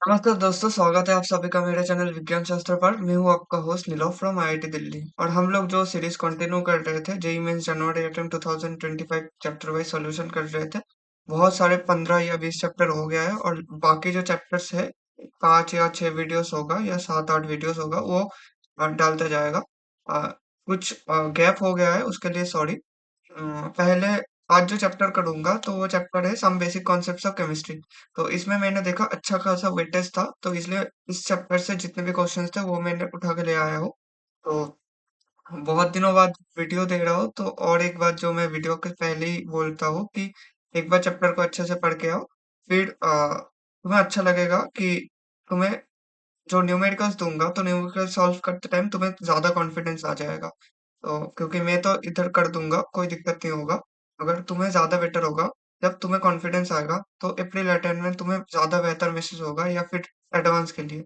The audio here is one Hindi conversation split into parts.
नमस्कार दोस्तों, स्वागत है आप सभी का मेरे चैनल विज्ञान शास्त्र पर। मैं हूँ आपका होस्ट नीलव फ्रॉम आईआईटी दिल्ली और हम लोग जो सीरीज कंटिन्यू कर रहे थे जेईई मेंस जनवरी अटेम्प्ट 2025 चैप्टर वाइज सॉल्यूशन कर रहे थे। बहुत सारे 15 या 20 चैप्टर हो गया है और बाकी जो चैप्टर्स है 5 या 6 वीडियोस होगा या 7-8 वीडियोस होगा वो डालता जाएगा। कुछ गैप हो गया है उसके लिए सॉरी। पहले आज जो चैप्टर करूंगा तो वो चैप्टर है some basic concepts of chemistry. तो इसमें मैंने देखा अच्छा खासा वेटेज था तो इसलिए इस चैप्टर से जितने भी क्वेश्चंस थे वो मैंने उठा के ले आया हूँ। तो बहुत दिनों बाद वीडियो दे रहा हूँ तो और एक बात जो मैं वीडियो के पहले ही बोलता हूँ कि एक बार चैप्टर को अच्छे से पढ़ के आओ। फिर तुम्हें अच्छा लगेगा कि तुम्हें जो न्यूमेरिकल्स दूंगा तो न्यूमेरिकल्स सॉल्व करते टाइम तुम्हें ज्यादा कॉन्फिडेंस आ जाएगा। तो क्योंकि मैं तो इधर कर दूंगा कोई दिक्कत नहीं होगा। अगर तुम्हें ज्यादा बेटर होगा जब तुम्हें कॉन्फिडेंस आएगा तो अप्रैल अटेंडमेंट तुम्हें ज्यादा बेहतर महसूस होगा या फिर एडवांस के लिए।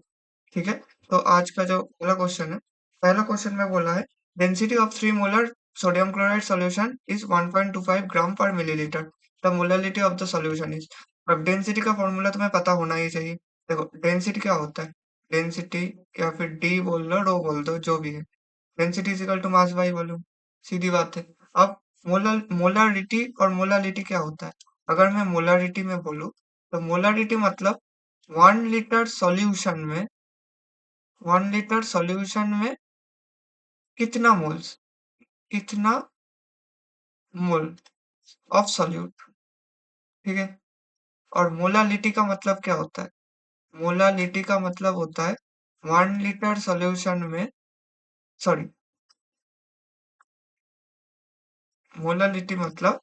ठीक है। तो आज का जो पहला क्वेश्चन में बोला है density of 3 molar sodium chloride solution is 1.25 gram per millilitre. The molarity of the solution is. अब डेंसिटी का फॉर्मूला तुम्हें पता होना ही चाहिए। देखो डेंसिटी क्या होता है। डेंसिटी या फिर डी बोल लो रो बोल दो जो भी है। Density is equal to mass by volume. सीधी बात है। अब मोलारिटी और मोलालिटी क्या होता है। अगर मैं मोलारिटी में बोलूं तो मोलारिटी मतलब 1 लीटर सॉल्यूशन में 1 लीटर सॉल्यूशन में कितना मोल्स, कितना मोल ऑफ सॉल्यूट। ठीक है। और मोलालिटी का मतलब क्या होता है। मोलालिटी का मतलब होता है 1 लीटर सॉल्यूशन में सॉरी मोलालिटी मतलब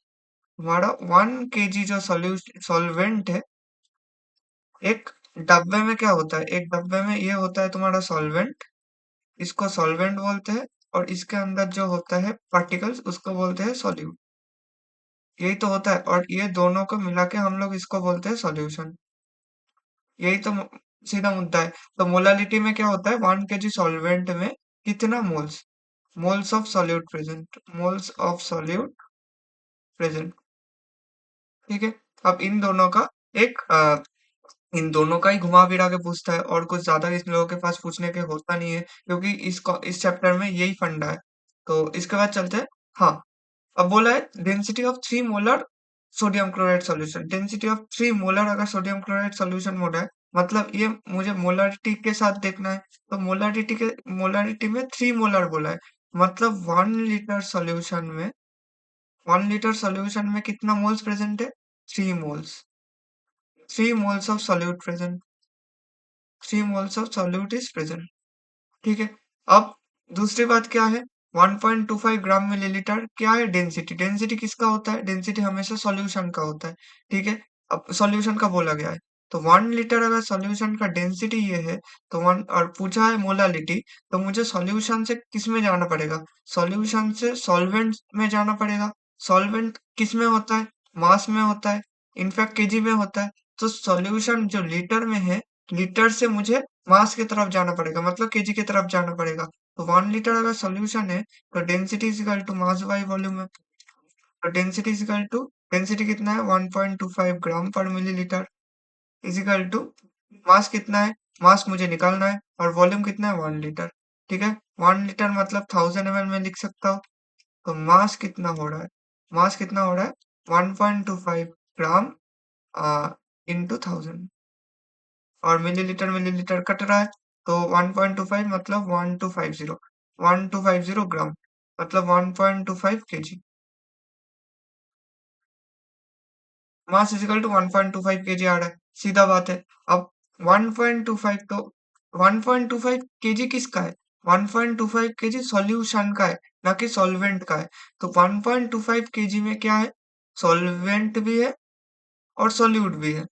हमारा 1 kg जो सॉल्वेंट है। एक डब्बे में क्या होता है, एक डब्बे में ये होता है तुम्हारा सॉल्वेंट। इसको सॉल्वेंट बोलते हैं। और इसके अंदर जो होता है पार्टिकल्स उसको बोलते हैं सॉल्यूट। यही तो होता है और ये दोनों को मिला के हम लोग इसको बोलते हैं सॉल्यूशन। यही तो सीधा मुद्दा है। तो मोलालिटी में क्या होता है 1 kg सॉल्वेंट में कितना moles, moles of solute present, moles of solute present. ठीक है। अब इन दोनों का ही घुमा फिरा के पूछता है और कुछ ज्यादा इस लोगों के पास पूछने के होता नहीं है क्योंकि इस चैप्टर में यही फंडा है। तो इसके बाद चलते हैं। हाँ। अब बोला है density of 3 molar sodium chloride solution. Density of 3 molar अगर सोडियम क्लोराइड सॉल्यूशन बोला है मतलब ये मुझे मोलरिटी के साथ देखना है। तो मोलरिटी में 3 मोलर बोला है मतलब 1 लीटर सॉल्यूशन में कितना मोल्स प्रेजेंट है। 3 moles. 3 moles of solute present. 3 moles of solute is present। ठीक है। अब दूसरी बात क्या है 1.25 ग्राम मिलीलीटर क्या है डेंसिटी। डेंसिटी किसका होता है, डेंसिटी हमेशा सॉल्यूशन का होता है। ठीक है। अब सॉल्यूशन का बोला गया है तो 1 लीटर अगर सॉल्यूशन का डेंसिटी ये है तो वन और पूछा है मोलालिटी तो मुझे सॉल्यूशन से किस में जाना पड़ेगा, सॉल्यूशन से सॉल्वेंट में जाना पड़ेगा। सॉल्वेंट किस में होता है, मास में होता है, इनफैक्ट केजी में होता है। तो सॉल्यूशन जो लीटर में है, लीटर से मुझे मास की तरफ जाना पड़ेगा मतलब केजी की तरफ जाना पड़ेगा। तो 1 लीटर अगर सॉल्यूशन है तो density is equal to mass by volume है। तो density is equal to density कितना है 1.25 gram per millilitre is equal to mass कितना है, मास मुझे निकालना है और वॉल्यूम कितना है 1 लीटर। ठीक है। 1 लीटर मतलब 1000 ml में लिख सकता हूँ। तो मास कितना हो रहा है, मास कितना हो रहा है 1.25 ग्राम इंटू 1000 और मिलीलीटर मिलीलीटर कट रहा है। तो 1.25 मतलब 1250 ग्राम मतलब 1.25 kg। Mass is equal to 1.25 kg आ रहा है, सीधा बात है। अब 1.25 तो 1.25 kg किसका है, 1.25 kg सॉल्यूशन का है ना कि सॉल्वेंट का है। तो 1.25 kg में क्या है, सॉल्वेंट भी है और सॉल्यूट भी है।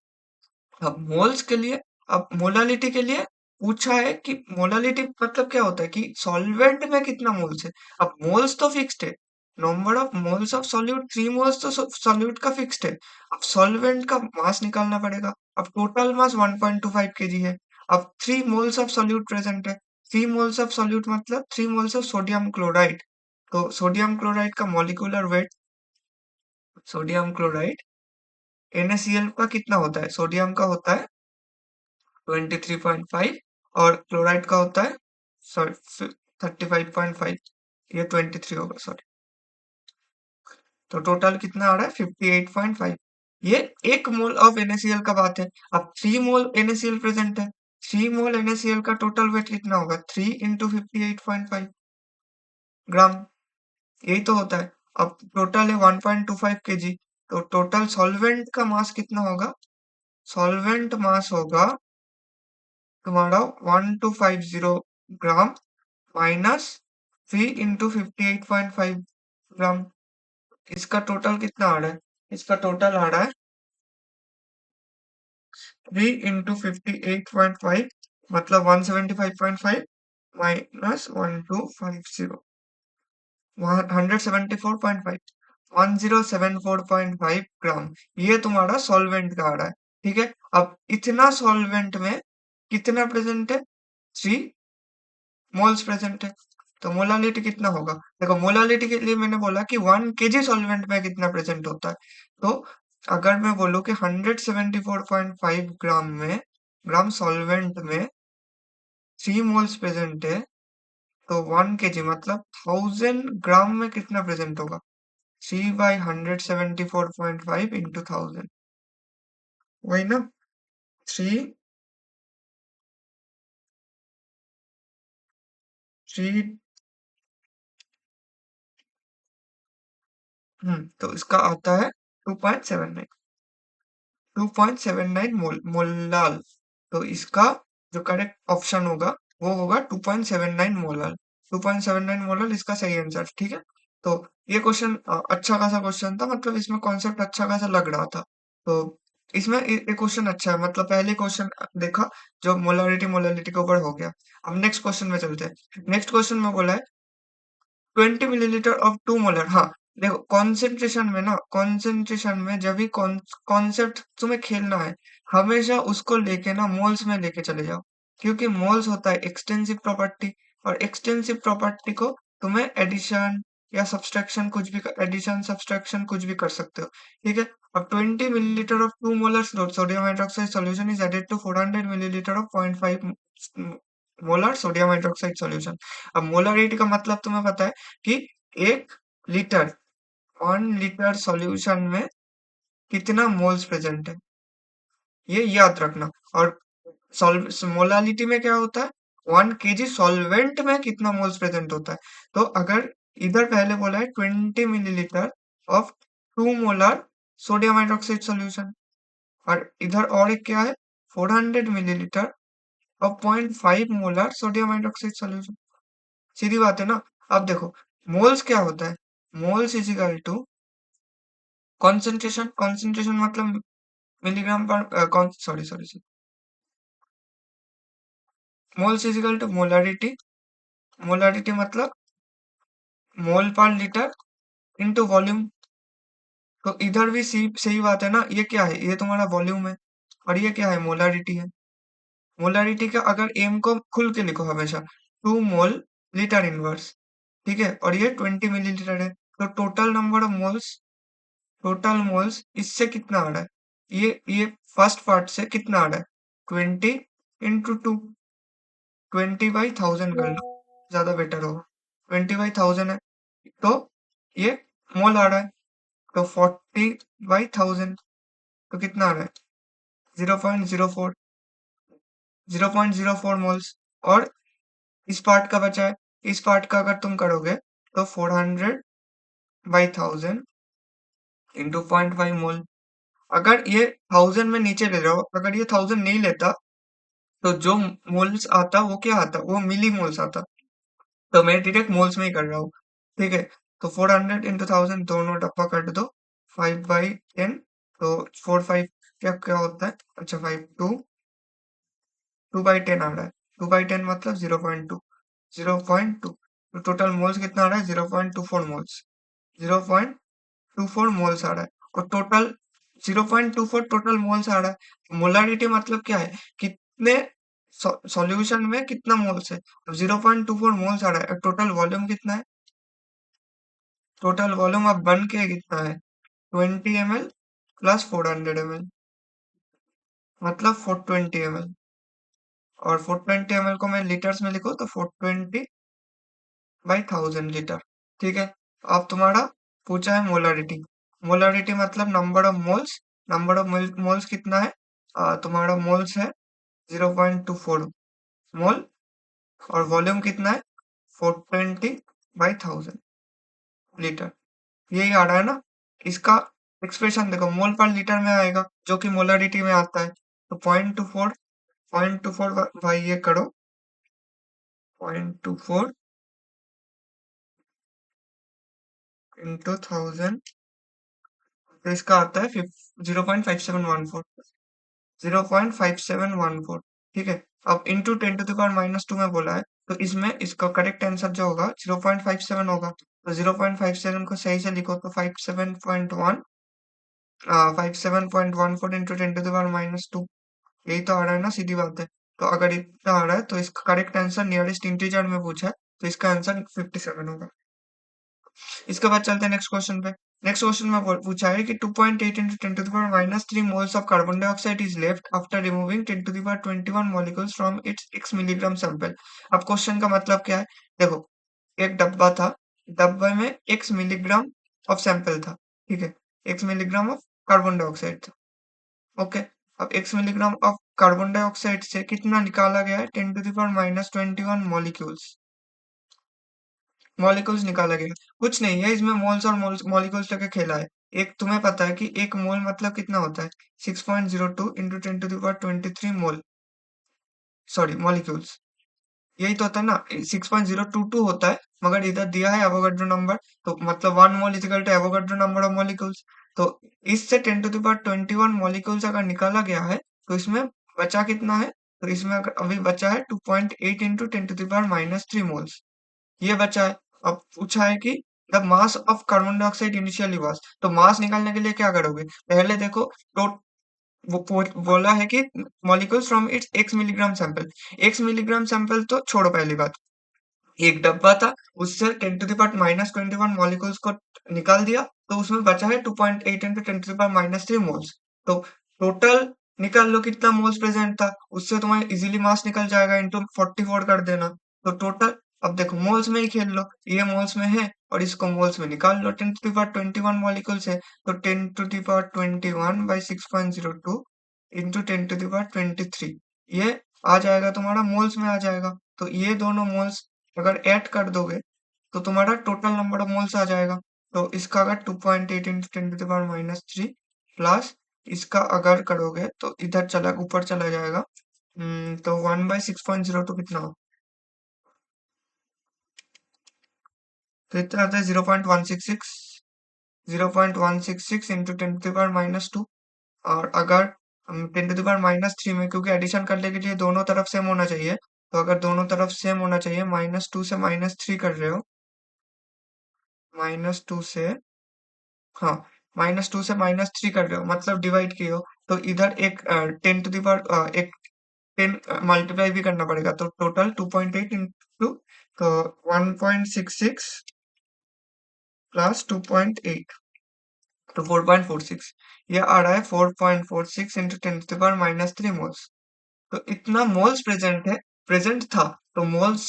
अब मोल्स के लिए, अब मोलालिटी के लिए पूछा है कि मोलालिटी मतलब क्या होता है कि सॉल्वेंट में कितना मोल्स है। अब मोल्स तो फिक्स्ड है, number of moles of solute 3 moles तो सॉल्यूट का फिक्स्ड है। अब सॉल्वेंट का मास निकालना पड़ेगा। अब टोटल मास 1.25 केजी है। अब 3 मोल्स ऑफ सॉल्यूट प्रेजेंट है। 3 मोल्स ऑफ सॉल्यूट मतलब 3 मोल्स ऑफ सोडियम क्लोराइड। तो सोडियम क्लोराइड का molecular weight, sodium chloride NaCl का कितना होता है, सोडियम का होता है 23.5 और क्लोराइड का होता है सॉरी 35.5, ये 23 होगा सॉरी। तो टोटल कितना आ रहा है 58.5। ये 1 मोल ऑफ NaCl का बात है। अब 3 मोल NaCl प्रेजेंट है, 3 मोल NaCl का टोटल वेट कितना होगा 3 इंटू 58.5 ग्राम, यही तो होता है। अब टोटल है 1.25 kg, तो टोटल सॉल्वेंट का मास कितना होगा, सॉल्वेंट मास होगा तुम्हारा 1250 ग्राम माइनस 3 इंटू 58.5 ग्राम। इसका टोटल कितना आ रहा है, इसका टोटल आ रहा है 3 इंटू 58.5 मतलब 175.5 माइनस 1250 174.5 1074.5 ग्राम, ये तुम्हारा सॉल्वेंट का आ रहा है। ठीक है, अब इतना सॉल्वेंट में कितना प्रेजेंट है, 3 मोल्स प्रेजेंट है। तो मोलालिटी कितना होगा, देखो मोलालिटी के लिए मैंने बोला कि 1 kg सॉल्वेंट में कितना प्रेजेंट होता है। तो अगर मैं बोलूँ कि 174.5 ग्राम सॉल्वेंट में 3 मोल्स प्रेजेंट है, तो 1 kg मतलब 1000 ग्राम में कितना प्रेजेंट होगा, 3/174.5 इंटू 1000, वही ना, 3 तो इसका आता है 2.79, 2.79 मोलाल। तो इसका जो करेक्ट ऑप्शन होगा वो होगा 2.79 मोलाल, 2.79 मोलाल इसका सही आंसर। ठीक है, तो ये क्वेश्चन अच्छा खासा क्वेश्चन था, मतलब इसमें कॉन्सेप्ट अच्छा खासा लग रहा था। तो इसमें एक क्वेश्चन अच्छा है, मतलब पहले क्वेश्चन देखा जो मोलारिटी मोलालिटी के ऊपर हो गया। अब नेक्स्ट क्वेश्चन में चलते हैं। नेक्स्ट क्वेश्चन में बोला है 20 मिलीलीटर ऑफ 2 मोलर। हाँ, देखो कॉन्सेंट्रेशन में ना, कॉन्सेंट्रेशन में जब भी कॉन्सेप्ट तुम्हें खेलना है, हमेशा उसको लेके ना मोल्स में लेके चले जाओ, क्योंकि मोल्स होता है एक्सटेंसिव प्रॉपर्टी, और एक्सटेंसिव प्रॉपर्टी को तुम्हें एडिशन या सब्सट्रैक्शन कुछ भी, एडिशन सब्सट्रैक्शन कुछ भी कर सकते हो। ठीक है, अब 20 millilitre of 2 molar sodium hydroxide solution is added to 400 millilitre of 0.5 molar sodium hydroxide solution. अब मोलरिटी का मतलब तुम्हें पता है कि 1 लीटर 1 लीटर सॉल्यूशन में कितना मोल्स प्रेजेंट है, ये याद रखना। और मोलालिटी में क्या होता है, 1 kg सॉल्वेंट में कितना मोल्स प्रेजेंट होता है। तो अगर इधर पहले बोला है 20 millilitre of 2 molar sodium hydroxide solution, और इधर और एक क्या है 400 millilitre of 0.5 molar sodium hydroxide solution. सीधी बात है ना। अब देखो मोल्स क्या होता है, moles is equal to concentration, concentration मतलब milligram per sorry sorry, moles is equal to molarity, molarity मतलब मोल पर लीटर इनटू वॉल्यूम। तो इधर भी सही बात है ना, ये क्या है, ये तुम्हारा वॉल्यूम है, और ये क्या है मोलारिटी है। मोलारिटी का अगर एम को खुल के लिखो हमेशा 2 मोल लीटर इनवर्स, ठीक है, और ये 20 मिलीलीटर है। तो total number of moles, total moles इससे कितना आ रहा है, ये फर्स्ट पार्ट से कितना आ रहा है 20 इंटू 2, 20/1000 कर लो, ज्यादा बेटर होगा। 20/1000 है, तो ये मोल आ रहा है, तो 40/1000, तो कितना आ रहा है 0.04, 0.04 मोल्स। और इस पार्ट का बचा है, इस पार्ट का अगर तुम करोगे तो 400/1000 इंटू 0.5 मोल। अगर ये 1000 में नीचे ले रहा हो, अगर ये 1000 नहीं लेता, तो जो मोल्स आता वो क्या आता, वो मिली मोल्स आता। तो मैं डायरेक्ट मोल्स में ही कर रहा हूँ। ठीक है, तो 400 इंटू 1000 दोनों डब्बा कट दो, 5/10, तो 4 5 क्या क्या होता है, अच्छा 5 2/10 आ रहा है, 2/10 मतलब 0.2, 0.2। तो टोटल मोल्स कितना आ रहा है 0.24 मोल्स, 0.24 मोल्स आ रहा है। और टोटल 0.24 टोटल मोल्स आ रहा है। मोलारिटी मतलब क्या है, कितने सॉल्यूशन में कितना मोल्स है, तो 0.24 मोल्स आ रहा है। और टोटल वॉल्यूम कितना है, टोटल वॉल्यूम अब बन के कितना है 20 ml प्लस 400 ml, मतलब 420 ml। और 420 ml को मैं लीटर्स में लिखूं तो 420/1000 लीटर। ठीक है, अब तुम्हारा पूछा है मोलारिटी। मोलारिटी मतलब number of moles. Number of moles कितना है? तुम्हारा मोल्स है 0.24 मोल, और वॉल्यूम कितना है? 420/1000 लीटर। यही आ रहा है ना? इसका एक्सप्रेशन देखो, मोल पर लीटर में आएगा जो कि मोलारिटी में आता है। तो 0.24 भाई ये करो, 0.24 इंटू 1000, तो इसका आता है 0.5714। 0.5714। ठीक है, अब इंटू 10⁻⁻² में बोला है, तो इसमें इसका करेक्ट आंसर जो होगा 0.57 होगा। तो 0.57 को सही से लिखो तो 57.1 57.14 इंटू 10⁻²। यही तो आ रहा है ना, सीधी बात है। तो अगर इतना आ रहा है तो इसका करेक्ट आंसर नियरेस्ट इंटीजर में पूछा है, तो इसका आंसर 57 होगा। इसके बाद चलते हैं नेक्स्ट क्वेश्चन पे। नेक्स्ट क्वेश्चन में पूछा है कि 2.8 into 10⁻³ moles of carbon dioxide is left after removing 10⁻21 molecules from its x milligram sample। अब क्वेश्चन का मतलब क्या है? देखो, एक डब्बा था, डब्बे में x मिलीग्राम ऑफ सैंपल था। ठीक है, x milligram of carbon dioxide था। ओके, अब x milligram of carbon dioxide से कितना निकाला गया है? 10⁻21 मॉलिक्यूल्स। मॉलिक्यूल्स निकाला गया, कुछ नहीं है इसमें मोल्स और मॉलिक्यूल्स लेके खेला है। एक तुम्हें पता है कि एक मोल मतलब कितना होता है? 6.02 इंटू 10⁻23 मोल, सॉरी मॉलिक्यूल्स। यही तो होता है ना, 6.022 होता है, मगर इधर दिया है एवोगाड्रो नंबर, तो मतलब 1 mole equal to Avogadro number of molecules. तो इससे 10⁻21 मॉलिक्यूल्स अगर निकाला गया है, तो इसमें बचा कितना है? तो इसमें अभी बचा है 2.8 इंटू 10⁻³ मोल्स, ये बचा है। अब पूछा है कि the mass of carbon dioxide initially was, तो मास निकालने के लिए क्या करोगे? पहले देखो, तो बोला है कि molecules from its x milligram sample. X milligram sample तो छोड़ो, पहली बात, एक डब्बा था, उससे 10⁻21 मॉलिक्यूल्स को निकाल दिया, तो उसमें बचा है 2.8 इंटू 10⁻³ मोल्स। तो टोटल निकाल लो कितना मोल्स प्रेजेंट था, उससे तुम्हें इजीली मास निकल जाएगा, इंटू 44 कर देना। तो टोटल, अब देखो मोल्स में ही खेल लो, ये मोल्स में है और इसको मोल्स में निकाल लो। 10⁻21 मॉलिक्यूल्स है, तो 10⁻21/6.02 इंटू 10⁻23, ये आ जाएगा तुम्हारा मोल्स में आ जाएगा। तो ये दोनों मोल्स अगर ऐड कर दोगे तो तुम्हारा टोटल नंबर ऑफ मोल्स आ जाएगा। तो इसका अगर 2.8 इंटू 10⁻³ प्लस इसका अगर करोगे तो इधर चला ऊपर चला जाएगा। तो 1/6.02 कितना हो? तो इतना आता है 0.166। 0.166 इंटू 10⁻² और अगर हम 10⁻³ में, क्योंकि एडिशन करने के लिए दोनों तरफ सेम होना चाहिए, तो अगर दोनों तरफ सेम होना चाहिए, -2 से -3 कर रहे हो, -2 से, हाँ, -2 से -3 कर रहे हो मतलब डिवाइड किए हो, तो इधर एक 10 मल्टीप्लाई भी करना पड़ेगा, तो टोटल 2.8 इंटू, तो 1.66 प्लस 2.8, तो 4.46, ये आ रहा है 4.46 इंटू 10⁻³ मोल्स। तो इतना मोल्स प्रेजेंट है, प्रेजेंट था, तो मोल्स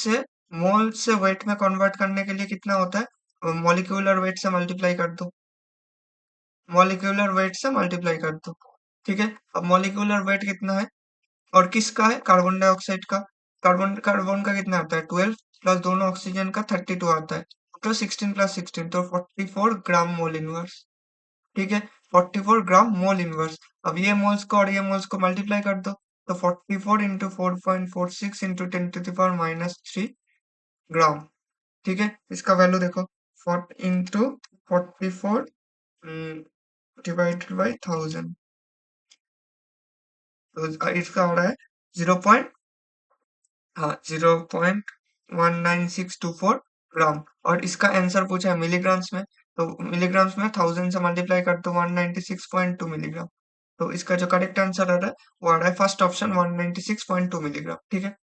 से वेट में कन्वर्ट करने के लिए कितना होता है? मॉलिक्यूलर वेट से मल्टीप्लाई कर दो, मॉलिक्यूलर वेट से मल्टीप्लाई कर दो। ठीक है, अब मॉलिक्यूलर वेट कितना है और किसका है? कार्बन डाइऑक्साइड का। कार्बन कार्बन का कितना आता है? 12 प्लस दोनों ऑक्सीजन का 32 आता है, तो 16 प्लस 16, तो 44 ग्राम मोल इनवर्स। ठीक है, 44 ग्राम मोल इनवर्स। अब ये मोल्स को और ये मोल्स को मल्टीप्लाई कर दो, तो 44 इंटू 4.46 इंटू 10⁻³ ग्राम। ठीक है, इसका वैल्यू देखो, 40 इंटू 44 डिवाइडेड बाई 1000, तो इसका हो रहा है 0. हाँ, 0.19624 ग्राम। और इसका आंसर पूछा है मिलीग्राम्स में, तो मिलीग्राम्स में 1000 से मल्टीप्लाई कर दो, 196.2 मिलीग्राम। तो इसका जो करेक्ट आंसर आ रहा है वो आ रहा है फर्स्ट ऑप्शन, 196.2 मिलीग्राम। ठीक है,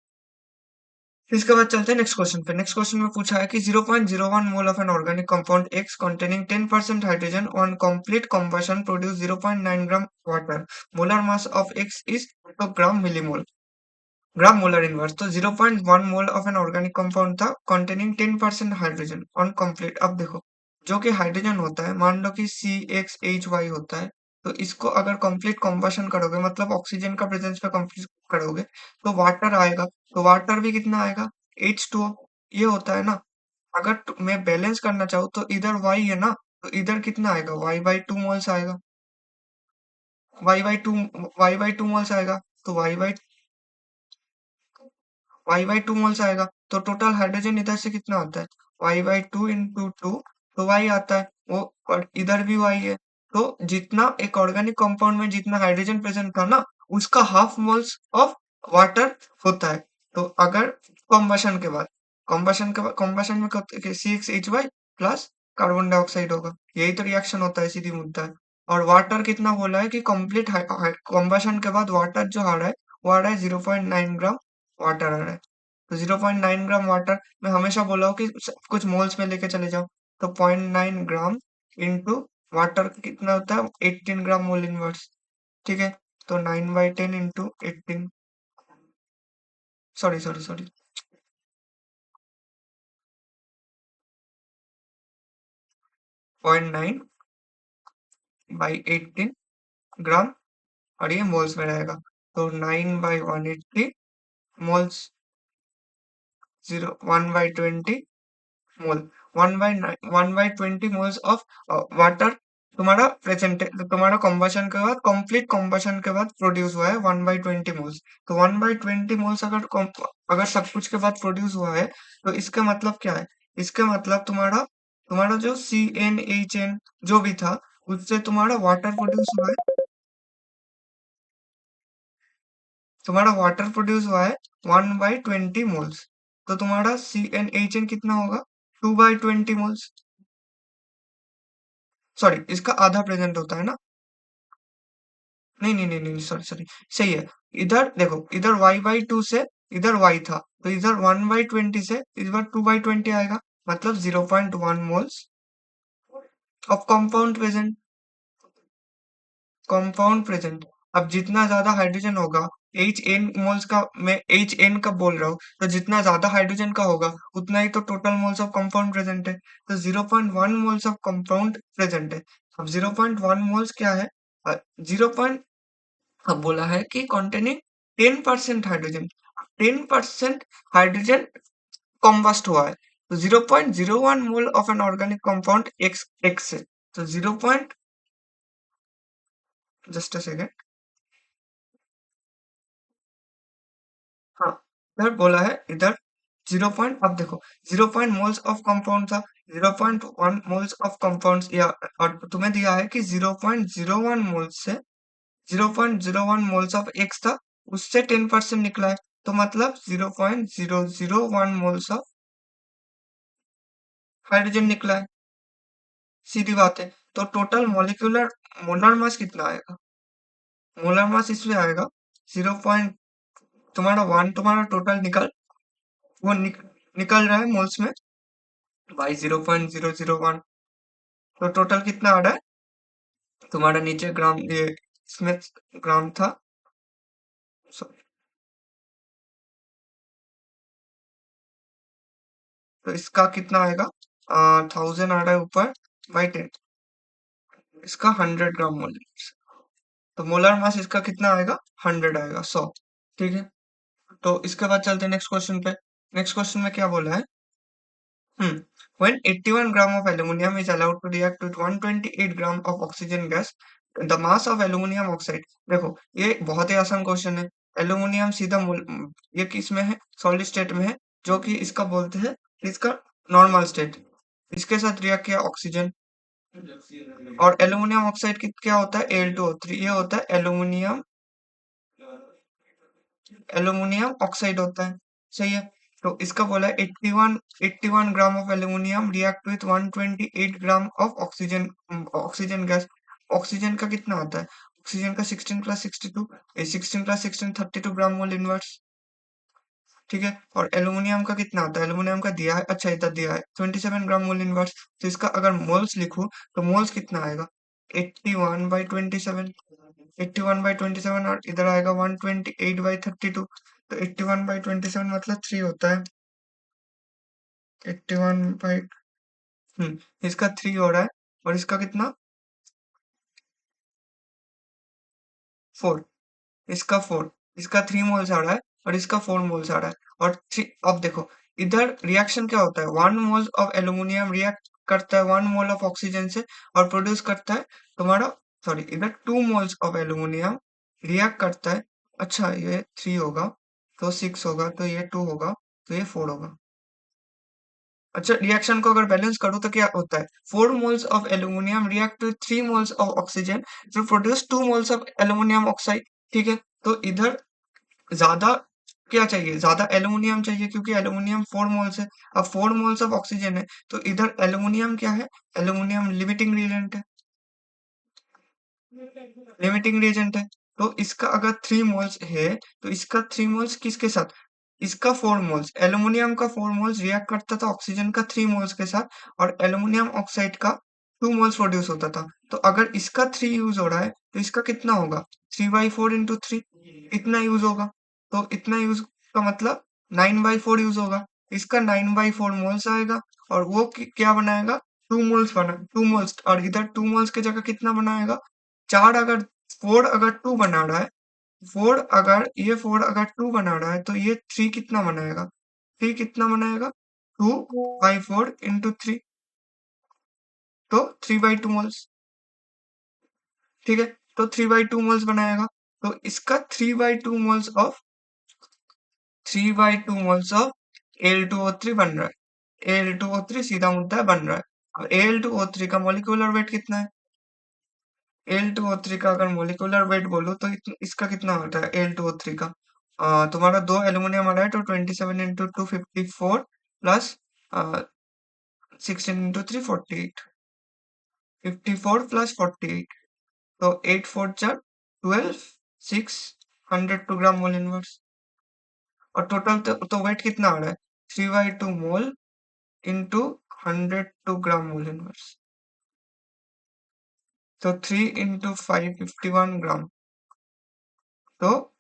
इसके बाद चलते हैं नेक्स्ट क्वेश्चन पे। नेक्स्ट क्वेश्चन में पूछा है कि 0.01 mole of an organic compound X containing 10% hydrogen on complete combustion produce 0.9 gram water. Molar mass of X is gram millimole. Gram molar inverse, तो 0.1 mole of an organic compound था कंटेनिंग 10% हाइड्रोजन ऑन कंप्लीट। अब देखो, जो कि हाइड्रोजन होता है, मान लो कि CxHy होता है, तो इसको अगर कंप्लीट कॉम्बशन करोगे, मतलब ऑक्सीजन का प्रेजेंस पे कंप्लीट करोगे, तो वाटर आएगा। तो वाटर भी कितना आएगा? H2O। ये होता है ना। अगर मैं बैलेंस करना चाहूँ तो इधर Y है ना, तो इधर कितना आएगा? Y/2 मोल्स आएगा। Y/2 मोल्स आएगा। तो Y/2 मोल्स आएगा। तो टोटल हाइड्रोजन इधर से कितना आता है? Y/2 इंटू टू, तो Y आता है वो, और इधर भी Y है। तो जितना एक ऑर्गेनिक कंपाउंड में जितना हाइड्रोजन प्रेजेंट था ना, उसका हाफ मोल्स ऑफ वाटर होता है। तो अगर कॉम्बशन में CxHy प्लस कार्बन डाइऑक्साइड होगा। यही तो रिएक्शन होता है, सीधी मुद्दा है। और वाटर कितना बोला है कि कंप्लीट कॉम्बशन के बाद वाटर जो आ रहा है, वो आ रहा है 0.9 ग्राम वाटर आ रहा है। तो 0.9 ग्राम वाटर मैं हमेशा बोला हूँ कि कुछ मोल्स में लेके चले जाओ। तो 0.9 ग्राम इंटू वाटर कितना होता है? 18 ग्राम मोल इनवर्स। ठीक है। तो 9/10 into 18, sorry sorry sorry, 0.9 by 18 ग्राम, और ये मोल्स में रहेगा। तो 9/180 moles, 1/20 mole, 1/20 moles of water तुम्हारा प्रेजेंट है। तो तुम्हारा कॉम्बशन के बाद, कंप्लीट कॉम्बशन के बाद प्रोड्यूस हुआ है 1/20 मोल्स। तो 1/20 मोल्स अगर सब कुछ के बाद प्रोड्यूस हुआ है, तो इसका मतलब क्या है? इसका मतलब तुम्हारा तुम्हारा जो CnHn जो भी था, उससे तुम्हारा वाटर प्रोड्यूस हुआ है। तुम्हारा वाटर प्रोड्यूस हुआ है 1/20 मोल्स। तो तुम्हारा CnHn कितना होगा? 2/20 मोल्स। सॉरी, इसका आधा प्रेजेंट होता है ना। नहीं नहीं नहीं नहीं, सॉरी सॉरी, सही है। इधर देखो, इधर Y/2 से इधर Y था, तो इधर 1/20 से इधर 2/20 आएगा, मतलब 0.1 मोल्स ऑफ कंपाउंड प्रेजेंट। अब जितना ज्यादा हाइड्रोजन होगा, Hn मोल्स का, मैं Hn का बोल रहा हूँ, तो जितना ज्यादा हाइड्रोजन का होगा, उतना ही तो total moles of compound present है। तो 0.1 मोल्स ऑफ कंपाउंड प्रेजेंट है। अब 0.1 मोल्स क्या है? जीरो पॉइंट, अब बोला है कि containing 10% हाइड्रोजन, 10% हाइड्रोजन कॉम्बस्ट हुआ है। तो 0.01 mole of an organic compound x है। तो 0 पॉइंट, जस्ट अ सेकेंड, हाँ, इधर बोला है, इधर 0 पॉइंट, अब देखो, 0 मोल्स ऑफ कंपाउंड था, 0.1 मोल्स ऑफ कंपाउंड, या और तुम्हें दिया है कि 0.01 मोल्स से 0.01 मोल्स ऑफ एक्स था, उससे 10% निकला है। तो मतलब 0.001 मोल्स ऑफ हाइड्रोजन निकला है। सीधी बात है। तो टोटल मॉलिक्यूलर मोलर मास कितना आएगा? मोलर मास इसमें आएगा 0 पॉइंट, तुम्हारा 1 तुम्हारा टोटल निकल रहा है मोल्स में, बाई 0.001। तो टोटल कितना आ रहा है तुम्हारा? नीचे ग्राम, ये इसमें ग्राम था, sorry, तो इसका कितना आएगा? 1000 आ रहा है ऊपर, बाई 10, इसका 100 ग्राम मोल। तो मोलर मास इसका कितना आएगा? 100 आएगा, 100। ठीक है। तो इसके बाद चलते हैं नेक्स्ट क्वेश्चन पे। नेक्स्ट क्वेश्चन में क्या बोला है? When 81 gram of aluminum is allowed to react with 128 gram of oxygen gas, the mass of aluminum oxide। देखो, ये बहुत ही आसान क्वेश्चन है। एल्यूमिनियम सीधा ये किस में है? सॉलिड स्टेट में है, जो कि इसका बोलते हैं, इसका नॉर्मल स्टेट। इसके साथ रिएक्ट किया ऑक्सीजन, और एल्यूमिनियम ऑक्साइड क्या होता है? Al2O3। ये होता है एल्यूमिनियम, एल्यूमिनियम ऑक्साइड होता है। सही है। तो इसका बोला है 81 gram of aluminium react with 128 gram of oxygen, oxygen gas. Oxygen का कितना आता है? ऑक्सीजन का 16 प्लस 62, 16 प्लस 16 32 ग्राम मोल इनवर्स। ठीक है। और एल्यूमिनियम का कितना आता है? एल्यूमिनियम का दिया है, अच्छा इधर दिया है 27 ग्राम मोल इनवर्स। तो इसका अगर मोल्स लिखूं, तो मोल्स कितना आएगा? 81/27, 81/27, और इधर आएगा 128/32। तो 81/27 मतलब 3 होता है। 81 बाई इसका 3 हो रहा है और इसका कितना 4, इसका 4, इसका 3 मोल्स आ रहा है और इसका 4 मोल्स आ रहा है और अब देखो इधर रिएक्शन क्या होता है, 1 मोल ऑफ एल्यूमिनियम रिएक्ट करता है 1 मोल ऑफ ऑक्सीजन से और प्रोड्यूस करता है तुम्हारा, सॉरी इधर 2 मोल्स ऑफ एल्यूमिनियम रिएक्ट करता है। अच्छा ये 3 होगा तो 6 होगा, तो ये 2 होगा, तो ये 4 होगा। अच्छा रिएक्शन को अगर बैलेंस करूँ तो क्या होता है, 4 moles of aluminium react with 3 moles of oxygen to produce 2 moles of aluminium oxide. ठीक है, तो इधर ज्यादा क्या चाहिए, ज्यादा एल्यूमिनियम चाहिए क्योंकि एल्यूमिनियम 4 मोल्स है। अब 4 मोल्स ऑफ ऑक्सीजन है तो इधर एल्यूमिनियम क्या है, एल्यूमिनियम लिमिटिंग रिएजेंट है, लिमिटिंग रिएजेंट है। तो इसका अगर 3 मोल्स है तो इसका 3 मोल्स किसके साथ, इसका 4 मोल्स, एल्यूमिनियम का 4 मोल्स रिएक्ट करता था ऑक्सीजन का 3 मोल्स के साथ और एल्यूमिनियम ऑक्साइड का 2 मोल्स प्रोड्यूस होता था। तो अगर इसका 3 यूज हो रहा है तो इसका कितना होगा, 3/4 इंटू 3 इतना यूज होगा। तो इतना यूज का मतलब 9/4 यूज होगा, इसका 9/4 मोल्स आएगा और वो क्या बनाएगा, 2 मोल्स बना, 2 मोल्स, और इधर 2 मोल्स की जगह कितना बनाएगा, 4 अगर 4 अगर 2 बना रहा है, 4 अगर ये 4 अगर 2 बना रहा है तो ये 3 कितना बनाएगा, 3 कितना बनाएगा, 2/4 इंटू 3, तो 3/2 मोल्स। ठीक है, तो 3/2 मोल्स बनाएगा। तो इसका 3/2 मोल्स ऑफ Al2O3 बन रहा है, Al2O3 सीधा मुद्दा बन रहा है। अब Al2O3 का मॉलिक्यूलर वेट कितना है, Al2O3 का अगर मॉलिक्यूलर वेट बोलो तो इसका कितना होता है Al2O3 का, तुम्हारा 2 एल्यूमिनियम आ रहा है तो 27 इंटू 254 प्लस 16 इंटू 3 48, 54 प्लस 48, तो 8 4 जा 12, 6 102 ग्राम मोल इनवर्स। और टोटल तो वेट कितना आ रहा है, 3/2 मोल इंटू 102 ग्राम मोल इनवर्स, तो 3 इंटू 551 ग्राम, तो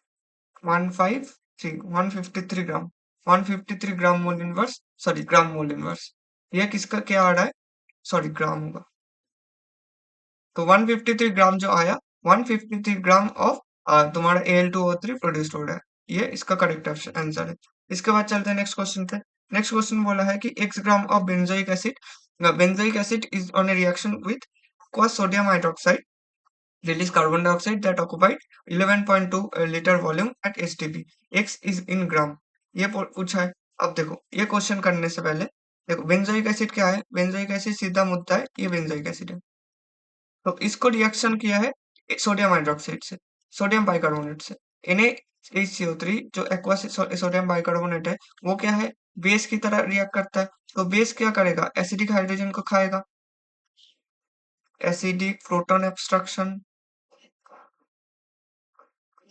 153 ग्राम, 153 ग्राम मोल इनवर्स, सॉरी ग्राम मोल इनवर्स। ये किसका क्या आ रहा है, सॉरी ग्राम होगा, तो 153 ग्राम जो आया, 153 ग्राम ऑफ तुम्हारा Al2O3 प्रोड्यूस्ड हो रहा है। ये इसका करेक्ट आंसर है। इसके बाद चलते हैं नेक्स्ट क्वेश्चन पे। नेक्स्ट क्वेश्चन बोला है कि x gram of benzoic acid is on A reaction with aqueous sodium hydroxide release carbon dioxide that occupied 11.2 liter volume at STP, x is in ग्राम। ये पूछा है। अब देखो ये क्वेश्चन करने से पहले देखो बेंजोइक एसिड क्या है, बेंजोइक एसिड सीधा मुद्दा है, ये बेंजोइक एसिड है। तो इसको रिएक्शन किया है सोडियम हाइड्रोक्साइड से, सोडियम बाइकार्बोनेट से, NaHCO3 जो एक्वस सोडियम बाइकार्बोनेट है वो क्या है, बेस की तरह रिएक्ट करता है। तो बेस क्या करेगा, एसिडिक हाइड्रोजन को खाएगा, acidic proton abstraction,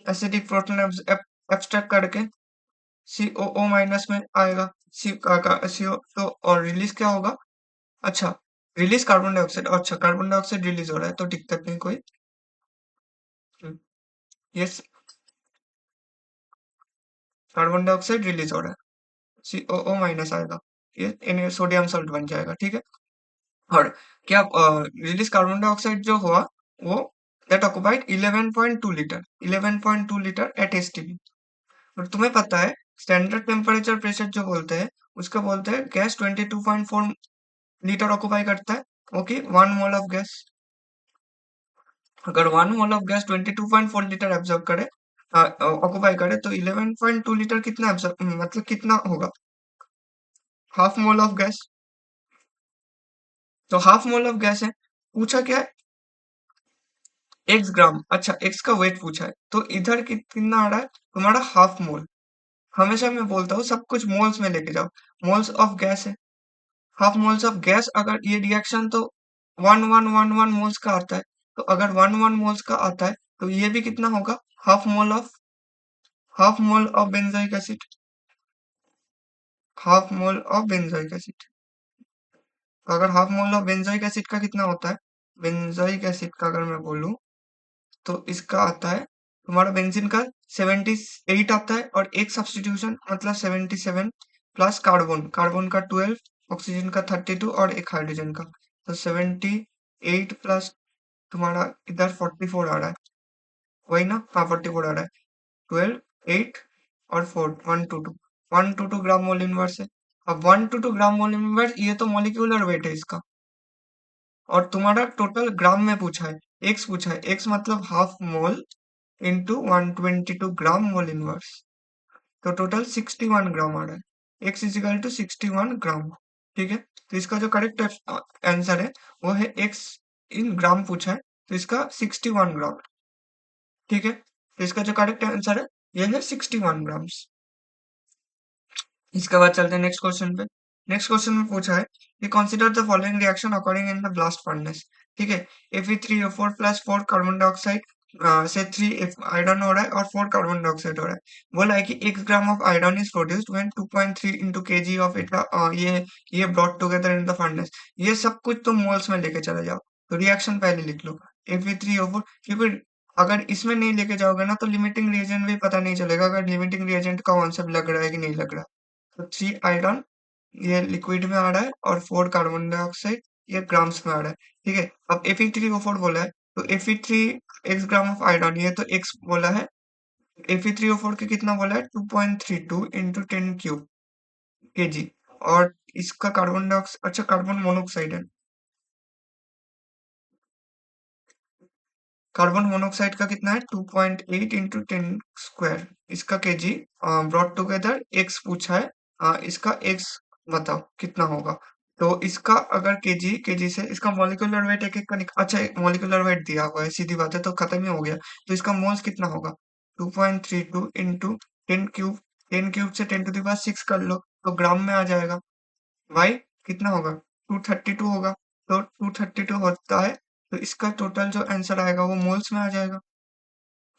acidic proton abstract करके COO माइनस में आएगा, CO तो और रिलीज क्या होगा, अच्छा रिलीज कार्बन डाइऑक्साइड, अच्छा कार्बन डाइऑक्साइड रिलीज हो रहा है तो दिक्कत नहीं कोई। यस कार्बन डाइऑक्साइड रिलीज हो रहा है, COO माइनस आएगा, ये सोडियम सॉल्ट बन जाएगा। ठीक है, और क्या रिलीज कार्बन डाइऑक्साइड जो हुआ वो that occupied 11.2 litre, 11.2 litre at STP. और तुम्हें पता है स्टैंडर्ड टेम्परेचर प्रेशर जो बोलते हैं उसका बोलते हैं गैस 22.4 लीटर ऑक्युपाई करता है। ओके, 1 मोल ऑफ गैस, अगर 1 मोल ऑफ गैस 22.4 लीटर एब्जॉर्ब करे, ऑक्युपाई करे, तो 11.2 लीटर कितना एब्जॉर्ब मतलब कितना होगा, हाफ मोल ऑफ गैस। तो हाफ मोल ऑफ गैस है, पूछा क्या है, एक्स ग्राम, अच्छा एक्स का वेट पूछा है तो इधर कितना आ रहा है तुम्हारा हाफ मोल। हमेशा मैं बोलता हूँ सब कुछ मोल्स में लेके जाओ, मोल्स ऑफ गैस है, हाफ मोल्स ऑफ गैस, अगर ये रिएक्शन तो 1111 मोल्स का आता है, तो अगर 11 मोल्स का आता है तो ये भी कितना होगा, half mole of benzoic acid, half mole of benzoic acid. तो अगर half mole of benzoic acid का कितना होता है, बेंजोइक एसिड का अगर मैं बोलूं तो इसका आता है तुम्हारा बेंजीन का 78 आता है और एक सब्स्टिट्यूशन मतलब 77 प्लस कार्बन कार्बन का 12 ऑक्सीजन का 32 और एक हाइड्रोजन का, तो 78 प्लस तुम्हारा इधर 44 आ रहा है, वही ना, हाँ 44 आ रहा है, 12 8 और 4 122 ग्राम मोल इनवर्स है। अब 122 ग्राम मोल इनवर्स, ये तो मॉलिक्यूलर वेट है इसका, और तुम्हारा टोटल ग्राम में पूछा है, एक्स पूछा है, एक्स मतलब हाफ मोल इंटू 122 ग्राम मोल इनवर्स, तो टोटल 61 ग्राम आ रहा है, x इजिकल टू 61 ग्राम। ठीक है, तो इसका जो करेक्ट आंसर है वो है x इन ग्राम पूछा है, तो इसका 61 ग्राम। ठीक है, तो इसका जो करेक्ट आंसर है ये है 61 ग्राम्स। इसके बाद चलते हैं नेक्स्ट क्वेश्चन पे। नेक्स्ट क्वेश्चन में पूछा है कि consider the following reaction according in the blast furnace. ठीक है, Fe3O4 प्लस 4 कार्बन डाइऑक्साइड से 3 आयरन हो रहा है और 4 कार्बन डाइऑक्साइड हो रहा है। बोला है कि x gram of iron is produced when 2.3 into kg of it, ये brought together in the furnace. ये सब कुछ तुम मोल्स में लेके चले जाओ, तो रिएक्शन पहले लिख लो Fe3O4, क्योंकि अगर इसमें नहीं लेके जाओगे ना तो लिमिटिंग रिएजेंट भी पता नहीं चलेगा, अगर लिमिटिंग रिएजेंट का कॉन्सेप्ट लग रहा है कि नहीं लग रहा है। तो 3 आयरन ये लिक्विड में आ रहा है और 4 कार्बन डाइऑक्साइड ये ग्राम्स में आ रहा है। ठीक है, अब Fe3O4 बोला है, तो Fe3 x gram of iron, ये तो x बोला है, Fe3O4 के कितना बोला है 2.32 इंटू 10 क्यूब केजी, और इसका कार्बन डाइऑक्साइड, अच्छा कार्बन मोनोऑक्साइड है, कार्बन मोनोऑक्साइड का कितना है 2.8 इंटू 10 स्क्वायर, इसका केजी ब्रॉट टुगेदर एक्स पूछा है, इसका एक्स बताओ कितना होगा। तो इसका अगर केजी केजी से इसका मॉलिक्यूलर वेट एक एक का अच्छा मॉलिक्यूलर वेट दिया हुआ है, सीधी बात है, तो खत्म ही हो गया। तो इसका मोल्स कितना होगा 2.32 इंटू 10 क्यूब, 10 क्यूब से 10⁻6 कर लो तो ग्राम में आ जाएगा। वाई कितना होगा 232 होगा, तो 232 होता है, तो इसका टोटल जो आंसर आएगा वो मोल्स में आ जाएगा,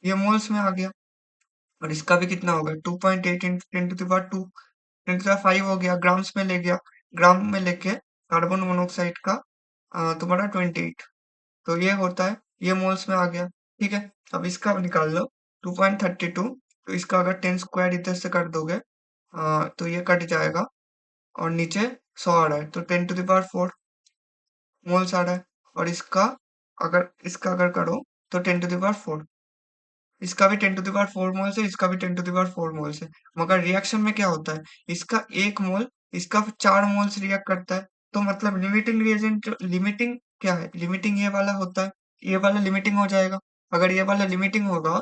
ये मोल्स में आ गया। और इसका भी कितना होगा 2.8 इंटू 10⁻2, 10⁵ हो गया, ग्राम्स में ले गया, ग्राम में लेके कार्बन मोनोऑक्साइड का तुम्हारा 28, तो ये होता है, ये मोल्स में आ गया। ठीक है, अब इसका निकाल लो 2.32, तो इसका अगर 10 स्क्वायर इधर से कर दोगे तो ये कट जाएगा, और नीचे 100 आ रहा है, तो 10⁴ मोल्स आ रहा है, और इसका अगर करो तो 10⁴, इसका भी 10⁴ मोल्स है, इसका भी 10⁴ मोल्स है, मगर रिएक्शन में क्या होता है, इसका 1 मोल, इसका 4 मोल्स रिएक्ट करता है, तो मतलब लिमिटिंग रिएजेंट, लिमिटिंग क्या है, लिमिटिंग ये वाला होता है, ये वाला लिमिटिंग हो जाएगा। अगर ये वाला लिमिटिंग होगा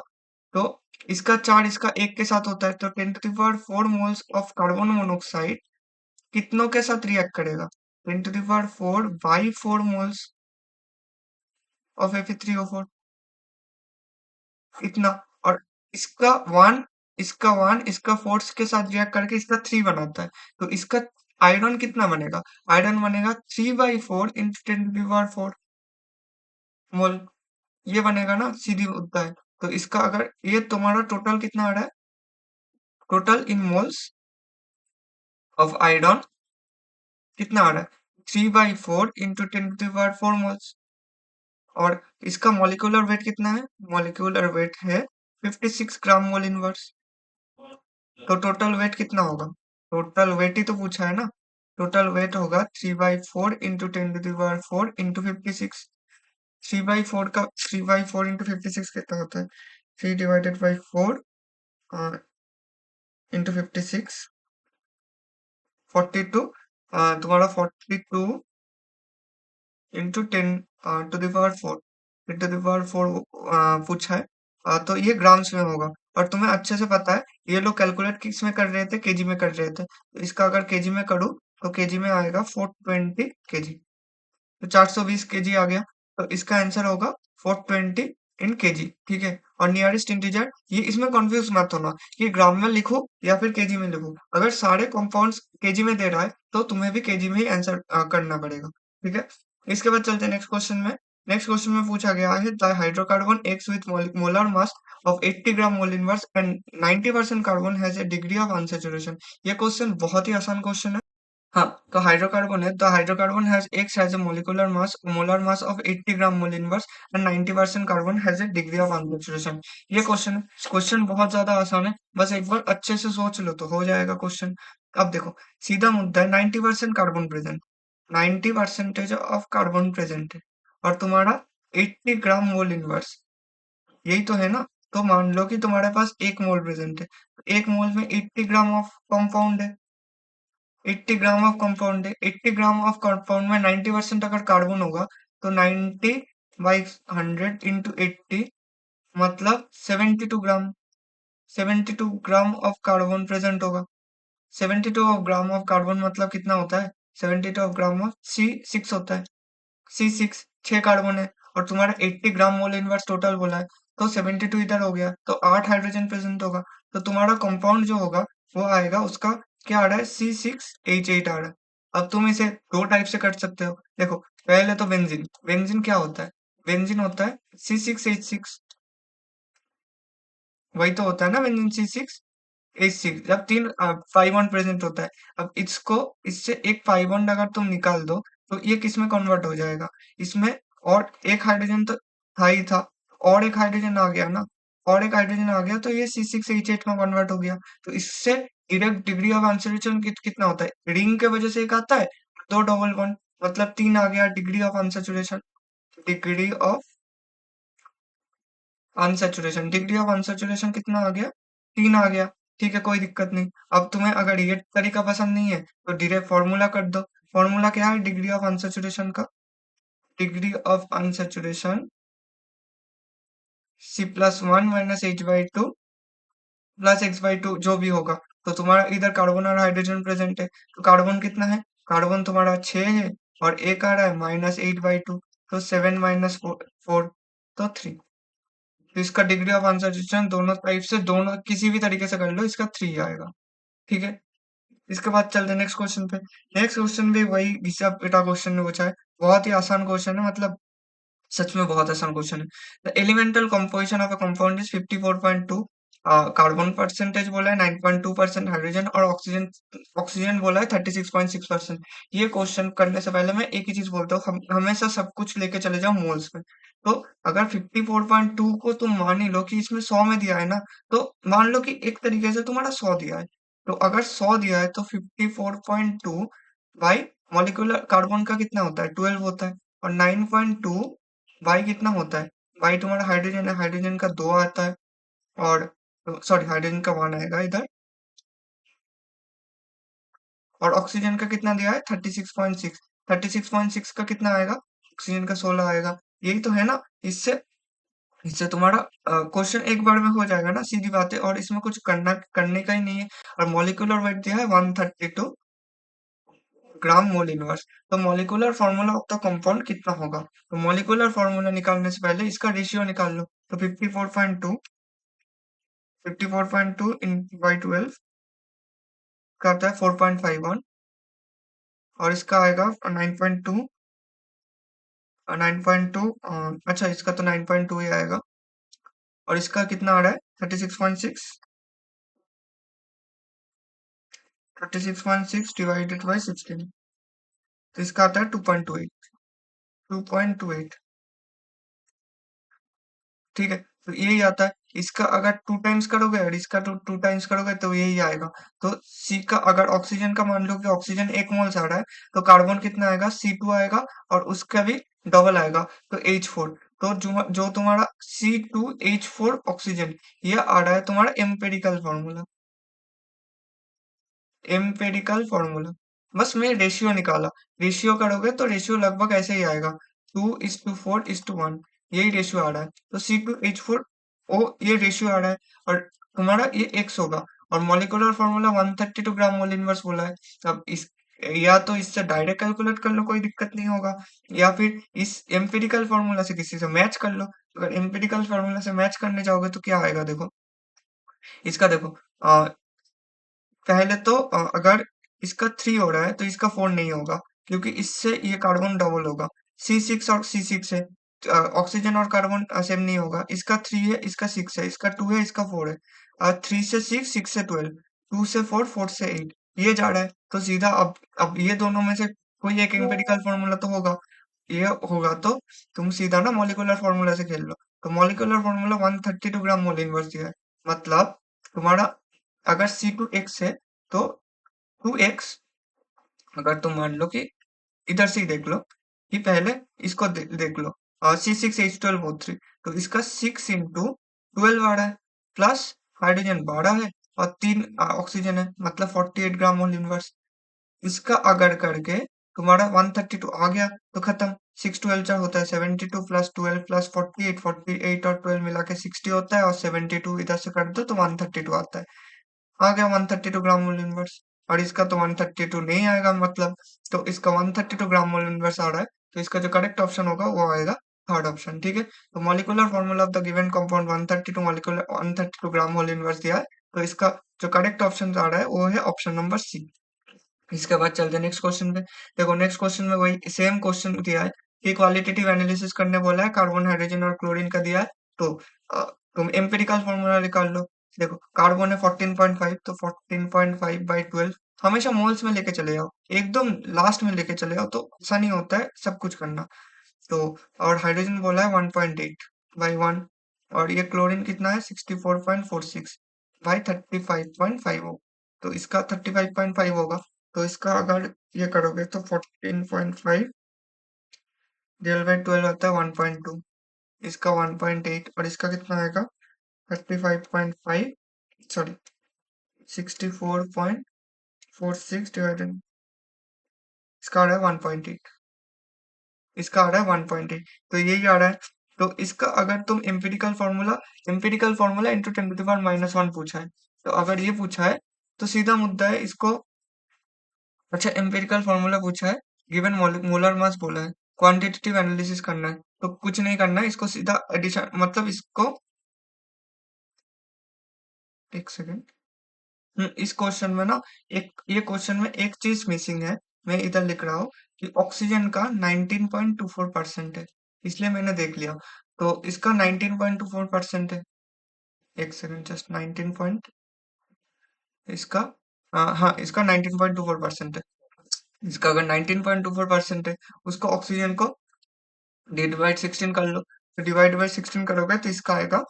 तो इसका 4 इसका 1 के साथ होता है, तो 10⁴ मोल्स ऑफ कार्बन मोनोऑक्साइड कितनों के साथ रिएक्ट करेगा 10⁴ बाई 4 मोल्स ऑफ Fe3O4, इतना। और इसका 1, इसका 4 के साथ रिएक्ट करके इसका 3 बनाता है, तो इसका आयरन कितना बनेगा, आयरन बनेगा 3/4 इंटू 10⁴ मोल, ये बनेगा ना, सीधी होता है। तो इसका अगर ये तुम्हारा टोटल कितना आ रहा है, total in moles of iron कितना आ रहा है 3/4 इंटू 10⁴ मोल्स, और इसका मॉलिक्यूलर वेट कितना है, मॉलिक्यूलर वेट है 56 ग्राम मोल इनवर्स, तो टोटल वेट कितना होगा, टोटल वेट ही तो पूछा है ना, टोटल वेट होगा 3/4 इंटू 10⁴ इंटू 56, 3/4 का 3/4 इंटू 56 कितना होता है, 3/4 इंटू 56 42, तुम्हारा 42 into 10 to the power 4 into the power 4 पूछा है, तो ये ग्राम्स में होगा, और तुम्हें अच्छे से पता है ये लोग कैलकुलेट किस में कर रहे थे, केजी में कर रहे थे, तो इसका अगर केजी में करूँ तो केजी में आएगा 420 केजी, तो 420 केजी आ गया, तो इसका आंसर होगा 420 इन केजी। ठीक है, और नियरेस्ट इंटीजर, ये इसमें कंफ्यूज मत होना कि ग्राम में लिखो या फिर केजी में लिखो, अगर सारे कंपाउंड्स केजी में दे रहा है तो तुम्हें भी केजी में ही आंसर करना पड़ेगा। ठीक है, इसके बाद चलते हैं नेक्स्ट क्वेश्चन में। नेक्स्ट क्वेश्चन में पूछा गया है the hydrocarbon x with molar mass of 80 gram mole inverse and 90% carbon has a degree of unsaturation. ये क्वेश्चन बहुत ही आसान क्वेश्चन है, हाँ, तो हाइड्रोकार्बन है, तो hydrocarbon has a molar mass of 80 gram mole inverse and 90% carbon has a degree of unsaturation. ये क्वेश्चन है, क्वेश्चन बहुत ज्यादा आसान है, बस एक बार अच्छे से सोच लो तो हो जाएगा क्वेश्चन। अब देखो, सीधा मुद्दा है, 90% carbon present, 90% of carbon present है, और तुम्हारा 80 ग्राम मोल इनवर्स, यही तो है ना। तो मान लो कि तुम्हारे पास एक मोल प्रेजेंट है, एक मोल में 80 ग्राम ऑफ कंपाउंड है, 80 ग्राम ऑफ कंपाउंड है, 80 ग्राम ऑफ कंपाउंड में 90% अगर कार्बन होगा, तो 90 बाई 100 इंटू 80 मतलब 72 ग्राम, 72 ग्राम ऑफ कार्बन प्रेजेंट होगा। 72 ऑफ ग्राम ऑफ कार्बन मतलब कितना होता है, 72 ऑफ ग्राम ऑफ C6 होता है, C6 6 कार्बन है, और तुम्हारा 80 ग्राम मोल इनवर्स टोटल बोला है, तो 72 इधर हो गया, तो 8 हाइड्रोजन प्रेजेंट होगा। तो तुम्हारा कंपाउंड जो होगा वो आएगा, उसका क्या आ रहा है, C6H8 आ रहा है। अब तुम इसे दो टाइप से कर सकते हो, देखो पहले तो बेंजीन, बेंजीन क्या होता है, बेंजीन होता है C6H6, वही तो होता है ना बेंजीन, C6H6, जब तीन 5 बॉन्ड प्रेजेंट होता है। अब इसको, इससे एक 5 बॉन्ड अगर तुम निकाल दो, तो ये किस में कन्वर्ट हो जाएगा, इसमें, और एक हाइड्रोजन तो था ही था, और एक हाइड्रोजन आ गया ना, और एक हाइड्रोजन आ गया, तो ये C6H8 में कन्वर्ट हो गया। तो इससे डायरेक्ट डिग्री ऑफ अनसैचुरेशन कितना होता है, रिंग के वजह से एक आता है, दो डबल बॉन्ड, मतलब 3 आ गया degree of unsaturation, degree of unsaturation, degree of unsaturation कितना आ गया, 3 आ गया। ठीक है, कोई दिक्कत नहीं। अब तुम्हें अगर ये तरीका पसंद नहीं है, तो डायरेक्ट फॉर्मूला कर दो। फॉर्मूला क्या है डिग्री ऑफ अनसैचुरेशन का, degree of unsaturation C+1 minus H/2 plus X/2 जो भी होगा। तो तुम्हारा इधर कार्बन और हाइड्रोजन प्रेजेंट है, तो कार्बन कितना है, कार्बन तुम्हारा 6 है, और एक आ रहा है -8/2, तो 7 माइनस 4, तो 3। तो इसका डिग्री ऑफ अनसैचुरेशन दोनों टाइप से, दोनों किसी भी तरीके से कर लो, इसका 3 आएगा। ठीक है, इसके बाद चलते हैं नेक्स्ट क्वेश्चन पे। नेक्स्ट क्वेश्चन भी वही घिसा पिटा क्वेश्चन में पूछा है, बहुत ही आसान क्वेश्चन है, मतलब सच में बहुत आसान क्वेश्चन है। The elemental composition of a compound is 54.2, carbon percentage बोला है 9.2% हाइड्रोजन, और ऑक्सीजन, ऑक्सीजन बोला है 36.6%। ये क्वेश्चन करने से पहले मैं एक ही चीज बोलता हूँ, हमेशा सब कुछ लेके चले जाओ मोल्स में। तो अगर 54.2 को तुम मान ही लो कि इसमें 100 में दिया है ना, तो मान लो कि एक तरीके से तुम्हारा 100 दिया है, तो अगर 100 दिया है, तो 54.2 बाई मॉलिक्यूलर कार्बन का कितना होता है, 12 होता है, और 9.2 बाई कितना होता है, बाई तुम्हारा हाइड्रोजन है, हाइड्रोजन का 2 आता है, और सॉरी हाइड्रोजन का 1 आएगा इधर, और ऑक्सीजन का कितना दिया है 36.6, 36.6 का कितना आएगा, ऑक्सीजन का 16 आएगा। यही तो है ना। इससे इससे तुम्हारा क्वेश्चन एक बार में हो जाएगा ना, सीधी बात है, और इसमें कुछ करने का ही नहीं है। और मॉलिक्यूलर वेट दिया है 132 ग्राम मोल इनवर्स, तो molecular formula of the compound कितना होगा, तो मॉलिक्यूलर फार्मूला निकालने से पहले इसका रेशियो निकाल लो। तो 54.2 इन बाई 12 का आता है 4.51, और इसका आएगा 9.2, 9.2, अच्छा इसका तो 9.2 ही आएगा, और इसका कितना आ रहा है 36.6, 36.6 डिवाइडेड बाई 16, तो इसका आता है 2.28, 2.28। ठीक है, तो यही आता है। इसका अगर 2 टाइम्स करोगे और इसका 2 टाइम्स करोगे, तो यही आएगा। तो सी का, अगर ऑक्सीजन का मान लो कि ऑक्सीजन 1 मोल आ रहा है, तो कार्बन कितना आएगा, C2 आएगा, और उसका भी डबल आएगा, तो H4। तो जो तुम्हारा C2H4 ऑक्सीजन, ये आ रहा है तुम्हारा एम्पेरिकल फॉर्मूला, एम्पेरिकल फॉर्मूला। बस मैं रेशियो निकाला, रेशियो करोगे तो रेशियो लगभग ऐसे ही आएगा, 2:4:1, यही रेशियो आ रहा है। तो C2H4 ओ, ये रेशियो आ रहा है, और तुम्हारा ये एक्स होगा, और मॉलिक्यूलर फॉर्मूला 132 ग्राम मोल इनवर्स बोला है। अब इस, या तो इससे डायरेक्ट कैलकुलेट कर लो, कोई दिक्कत नहीं होगा, या फिर इस एम्पिरिकल फॉर्मूला से किसी से मैच कर लो। अगर एम्पिरिकल फॉर्मूला से मैच करने जाओगे तो क्या आएगा, देखो इसका, देखो पहले तो अगर इसका 3 हो रहा है, तो इसका 4 नहीं होगा, क्योंकि इससे ये कार्बन डबल होगा। C6 और C6 है, ऑक्सीजन और कार्बन सेम नहीं होगा। इसका 3 है, इसका 6 है, इसका 2 है, इसका 4 है, 3 से 6, 6 से 12, 2 से 4, 4 से 8, ये जा रहा है, तो सीधा अब ये दोनों में से कोई एक एम्पिरिकल फॉर्मूला तो होगा। ये होगा तो तुम सीधा ना मॉलिक्यूलर फॉर्मूला से खेल लो। तो मॉलिक्यूलर फॉर्मूला 132 ग्राम मोल इनवर्स दिया है। मतलब तुम्हारा अगर C2X है तो 2x, अगर तुम मान लो कि इधर से ही देख लो कि पहले इसको देख लो, C6H12O3, तो इसका 6 × 12 आ रहा है, प्लस हाइड्रोजन 12 है और 3 ऑक्सीजन है, मतलब 48 ग्राम मोल इनवर्स। इसका अगर करके तुम्हारा 132 आ गया तो खत्म। 6 12 होता है 72 प्लस 12 प्लस 48, 48 और 12 मिला के 60 होता है, और 72 इधर से कर दो तो 132 आता है। आ गया 132 ग्राम मोल इनवर्स। और इसका तो 132 नहीं आएगा, मतलब तो इसका 132 ग्राम मोल इनवर्स आ रहा है, तो इसका जो करेक्ट ऑप्शन होगा वो आएगा थर्ड ऑप्शन। ठीक है, तो molecular formula of the given compound 132 molecular 132 gram mole inverse दिया है, तो इसका जो करेक्ट ऑप्शन आ रहा है वो है ऑप्शन नंबर सी। इसके बाद चलते हैं नेक्स्ट क्वेश्चन पे। देखो नेक्स्ट क्वेश्चन में वही सेम क्वेश्चन दिया है कि क्वालिटेटिव एनालिसिस करने बोला है, कार्बन हाइड्रोजन और क्लोरीन का दिया है। तो अ, तुम एम्पिरिकल फॉर्मूला निकाल लो। देखो कार्बन है 14.5, तो 14.5/12 हमेशा मोल्स में लेके चले जाओ, एकदम लास्ट में लेके चले जाओ, तो आसानी होता है सब कुछ करना। तो और हाइड्रोजन बोला है 1.8/1, और ये क्लोरीन कितना है 64.46 बाई 35.5 हो, तो इसका 35.5 होगा। तो इसका अगर ये करोगे तो 14.5 डिवाइड बाई 12 आता है 1.2, इसका 1.8, और इसका कितना आएगा 35.5, सॉरी 64.46 डिवाइडेड, इसका आ रहा है 1.8, इसका आ रहा है 1.8, तो यही आ रहा है। तो इसका अगर तुम एम्पिरिकल फॉर्मूला इंटू 10⁻⁻1 पूछा है, तो अगर ये पूछा है तो सीधा मुद्दा है इसको। अच्छा एम्पिरिकल फॉर्मूला पूछा है, गिवन मोलर मास बोला है, क्वांटिटेटिव एनालिसिस करना है, तो कुछ नहीं करना है, इसको सीधा एडिशन, मतलब इसको एक सेकेंड। इस क्वेश्चन में ना ये क्वेश्चन में एक चीज मिसिंग है। मैं इधर लिख रहा हूँ कि ऑक्सीजन का 19.24% है, इसलिए मैंने देख लिया। तो इसका 19.24% है, एक सेकेंड जस्ट 19 पॉइंट, इसका हाँ इसका 19.24% है। इसका अगर 19.24% है, उसको ऑक्सीजन को डिवाइड 16 कर लो, तो डिवाइड बाई 16 करोगे तो इसका आएगा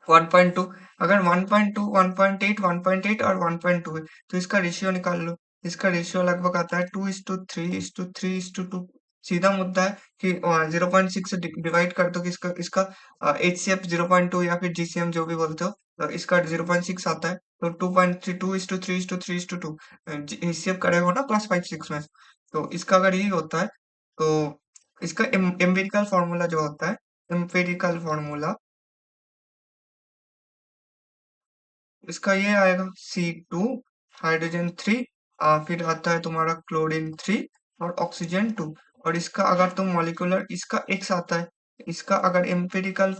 1.2। अगर 1.2 1.8 1.8 और 1.2 है, तो इसका रेशियो निकाल लो। इसका रेशियो लगभग आता है 2:3:3:2। सीधा मुद्दा है कि 0.6 से डिवाइड कर दो कि इसका इसका HCF 0.2 या फिर GCM जो भी बोलते हो, तो इसका 0.6 आता है, तो 2.3 2:3:3:2 HCF करे हो ना क्लास 5 6 में, तो इसका अगर यही होता है तो इसका एम्पिरिकल फॉर्मूला जो होता है, एम्पिरिकल फॉर्मूला इसका ये आएगा C2 हाइड्रोजन 3, फिर आता है तुम्हारा क्लोरीन 3 और ऑक्सीजन 2। और इसका अगर तुम मॉलिक्यूलर इसका X आता है, इसका अगर एम्पिरिकल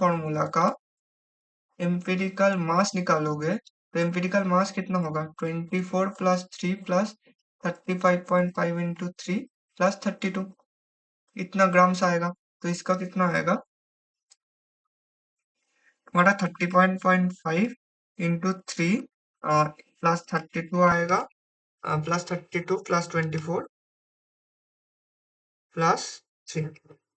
मास निकालोगे तो एम्पिरिकल मास कितना होगा 24 प्लस 3 प्लस 35.5 इंटू 3 प्लस 32, इतना ग्राम्स आएगा। तो इसका कितना आएगा हमारा 30.5 इंटू 3 प्लस 32 आएगा, प्लस 32 प्लस 24 प्लस 3,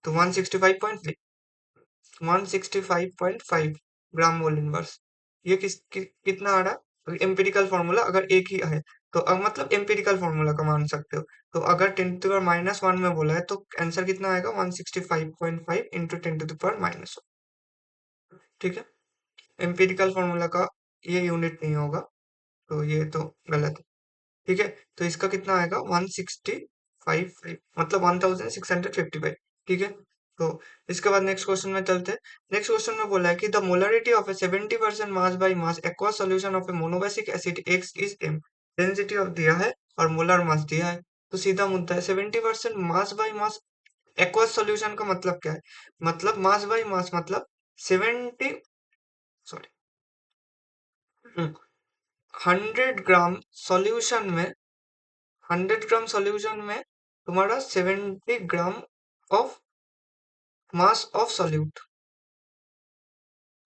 तो 165.5 ग्राम मोल इनवर्स। ये कितना आ रहा है एम्पिरिकल फॉर्मूला अगर एक ही है, तो अब मतलब एम्पिरिकल फॉर्मूला का मान सकते हो। तो अगर 10⁻⁻1 में बोला है तो आंसर कितना आएगा 165.5 इंटू 10⁻⁻1। ठीक है, एम्पिरिकल फॉर्मूला का ये यूनिट नहीं होगा, तो ये तो गलत है। ठीक है, तो इसका कितना आएगा 165, मतलब 1655। ठीक है, तो इसके बाद नेक्स्ट क्वेश्चन में चलते हैं। नेक्स्ट क्वेश्चन में बोला है कि the molarity of a 70% mass by mass aqueous solution of a monobasic acid X is M, density of दिया है और मोलर मास दिया है। तो सीधा मुद्दा है 70% mass by mass aqueous solution का मतलब क्या है, मतलब मास बाय मास मतलब 70, सॉरी 100 ग्राम सॉल्यूशन में 100 ग्राम सॉल्यूशन में तुम्हारा 70 gram of mass of solute,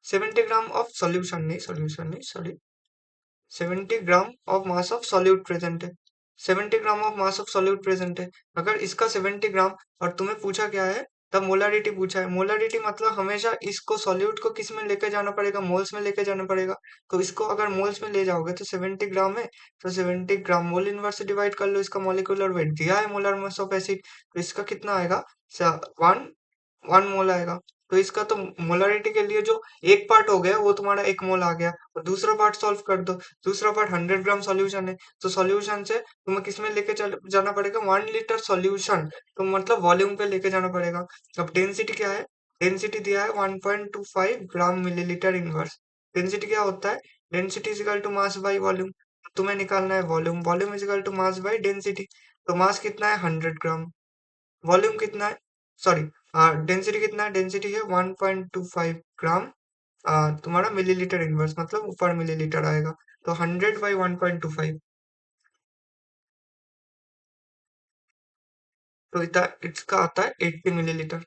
70 gram of solution नहीं sorry, 70 gram of mass of solute present है। 70 gram of mass of solute present है। अगर इसका 70 ग्राम, और तुम्हें पूछा क्या है, तब मोलारिटी पूछा है। मोलारिटी मतलब हमेशा इसको सॉल्यूट को किस में लेके जाना पड़ेगा, मोल्स में लेके जाना पड़ेगा। तो इसको अगर मोल्स में ले जाओगे तो 70 ग्राम है, तो 70 ग्राम मोल इनवर्स से डिवाइड कर लो। इसका मॉलिक्यूलर वेट दिया है मोलर मास ऑफ एसिड, तो इसका कितना आएगा, वन 1 मोल आएगा। तो इसका तो मोलारिटी के लिए जो एक पार्ट हो गया वो तुम्हारा 1 मोल आ गया, और दूसरा पार्ट सॉल्व कर दो। दूसरा पार्ट 100 ग्राम सॉल्यूशन है, तो सॉल्यूशन से तुम्हें किसमें लेके जाना पड़ेगा, 1 लीटर सॉल्यूशन, तो मतलब वॉल्यूम पे लेके जाना पड़ेगा। अब डेंसिटी क्या है, डेंसिटी दिया है 1.25 ग्राम मिलीलीटर इनवर्स। डेंसिटी क्या होता है, density is equal to mass by volume. तुम्हें निकालना है volume, volume is equal to mass by density. तो मास कितना है, 100 ग्राम। वॉल्यूम कितना है, सॉरी, डेंसिटी कितना है, डेंसिटी है 1.25 ग्राम, तुम्हारा मिलीलीटर इनवर्स, मतलब पर मिलीलीटर आएगा। तो 100/1.25, तो इसका आता है 80 मिलीलीटर।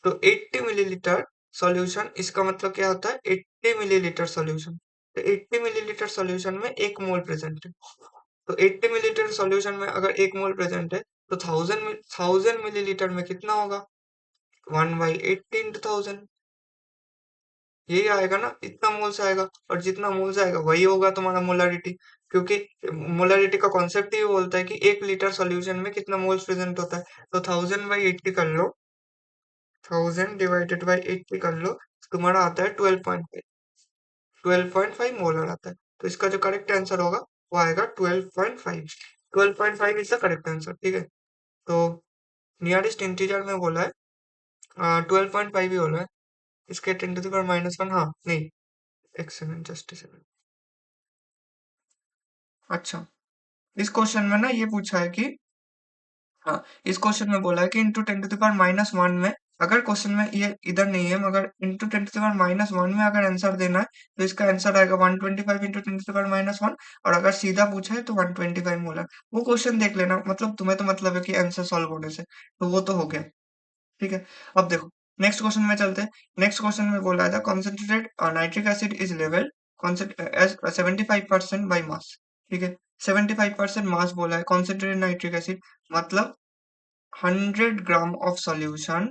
तो 80 मिलीलीटर सॉल्यूशन, इसका मतलब क्या होता है, 80 मिलीलीटर सॉल्यूशन। तो 80 मिलीलीटर सॉल्यूशन में 1 मोल प्रेजेंट है। तो 80 मिलीलीटर सॉल्यूशन में अगर 1 मोल प्रेजेंट है, तो 1000 मिलीलीटर में कितना होगा, 1/80 इंटू 1000। यही आएगा ना, इतना मोल्स आएगा, और जितना मोल्स आएगा वही होगा तुम्हारा मोलारिटी। क्योंकि मोलारिटी का कॉन्सेप्ट ही बोलता है कि 1 लीटर सॉल्यूशन में कितना मोल्स प्रेजेंट होता है। तो 1000/80 कर लो, 1000 डिवाइडेड बाई 80 कर लो, तुम्हारा आता है 12.5 मोलर आता है। तो इसका जो करेक्ट आंसर होगा वो आएगा 12.5। 12.5 इज द करेक्ट आंसर, ठीक है। तो नियरेस्ट इंटीजर में बोला है 12.5 ही बोला है। इसके 10⁻⁻1, हाँ नहीं, एक सेकंड, जस्ट सेकंड। अच्छा, इस क्वेश्चन में ना ये पूछा है कि, हाँ, इस क्वेश्चन में बोला है कि इंटू 10⁻⁻1 में, अगर क्वेश्चन में ये इधर नहीं है, मगर इंटू 10⁻⁻1 में अगर आंसर देना है, तो इसका आंसर आएगा 125 इंटू 10⁻⁻1। और अगर सीधा पूछा है तो 125 मोलर। वो क्वेश्चन देख लेना, मतलब तुम्हें तो मतलब है कि आंसर सॉल्व होने से, तो वो तो हो गया, ठीक है। अब देखो, नेक्स्ट क्वेश्चन में चलते हैं। नेक्स्ट क्वेश्चन में बोला था concentrated nitric acid is level as 75% by mass, ठीक है। 75% मास बोला है कॉन्सेंट्रेटेड नाइट्रिक एसिड, मतलब 100 ग्राम of solution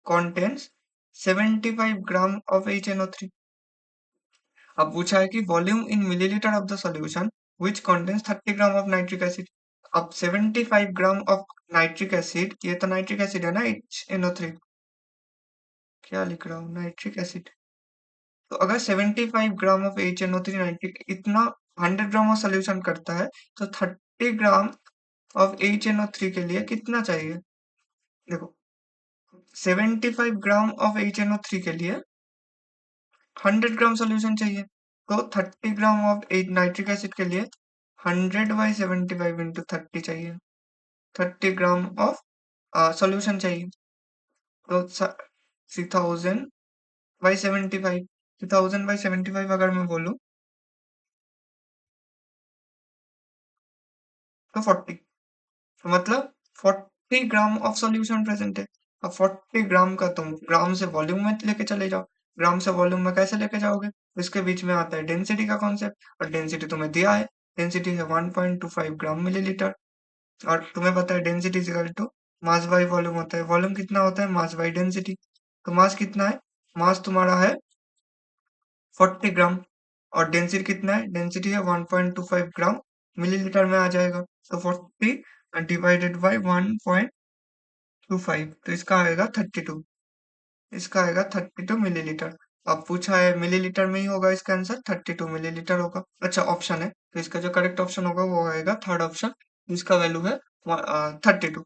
contains 75 gram of HNO3। अब पूछा है कि volume in millilitre of the solution which contains 30 gram of nitric acid. अब 75 ग्राम ऑफ नाइट्रिक एसिड, ये तो नाइट्रिक एसिड है ना, HNO3, क्या लिख रहा हूँ, नाइट्रिक एसिड। तो अगर 75 ग्राम ऑफ HNO3 नाइट्रिक इतना 100 ग्राम ऑफ सोल्यूशन करता है, तो 30 ग्राम ऑफ HNO3 के लिए कितना चाहिए। देखो, 75 ग्राम ऑफ HNO3 के लिए 100 ग्राम सॉल्यूशन चाहिए, तो 30 ग्राम ऑफ नाइट्रिक एसिड के लिए 100/75 इंटू 30 चाहिए, 30 ग्राम ऑफ सॉल्यूशन चाहिए। तो 3000/75, 3000/75 अगर मैं बोलूँ तो 40, तो मतलब 40 ग्राम ऑफ सॉल्यूशन प्रेजेंट है। अब 40 ग्राम का तुम ग्राम से वॉल्यूम में लेके चले जाओ, ग्राम से वॉल्यूम में कैसे लेके जाओगे, इसके बीच में आता है डेंसिटी का कॉन्सेप्ट, और डेंसिटी तुम्हें दिया है, डेंसिटी है 1.25 ग्राम मिलीलीटर। और तुम्हें पता है density is equal to mass by volume होता है। वॉल्यूम कितना होता है, मास बाई डेंसिटी। तो मास कितना है, मास तुम्हारा है 40 ग्राम, और डेंसिटी कितना है, डेंसिटी है 1.25 ग्राम मिलीलीटर में आ जाएगा। तो 40 डिवाइडेड बाई 1.25, तो इसका आएगा 32, इसका आएगा 32 मिलीलीटर। अब पूछा है मिलीलीटर में ही होगा, इसका आंसर 32 मिलीलीटर होगा। अच्छा, ऑप्शन है, तो इसका जो करेक्ट ऑप्शन होगा वो आएगा थर्ड ऑप्शन, जिसका वैल्यू है 32,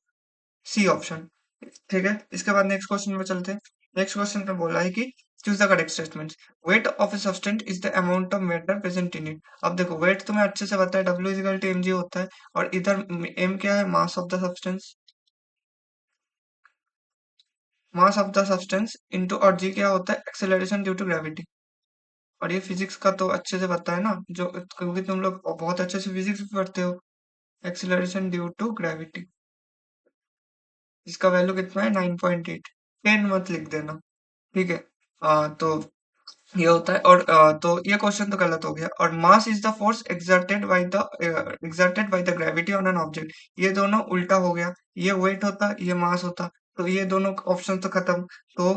सी ऑप्शन, ठीक है। इसके बाद नेक्स्ट क्वेश्चन में चलते हैं। नेक्स्ट क्वेश्चन में बोला है कि choose the correct statement. Weight of a substance is the amount of matter present in it. अब देखो, वेट तुम्हें अच्छे से पता है, W is equal to M G होता है, और इधर एम क्या है, mass of the substance, mass of the substance into, और जी क्या होता है, एक्सेलरेशन ड्यू टू ग्रेविटी। और ये फिजिक्स का तो अच्छे से पता है ना, जो क्योंकि तुम लोग बहुत अच्छे से फिजिक्स भी पढ़ते हो। एक्सेलरेशन ड्यू टू ग्रेविटी, इसका वैल्यू कितना है, 9.8। 10 मत लिख देना, ठीक है। तो ये होता है। और तो ये क्वेश्चन तो गलत हो गया। और mass is the force exerted by the gravity on an object, ये दोनों उल्टा हो गया। ये वेट होता, ये मास होता, तो ये दोनों ऑप्शन तो खत्म। तो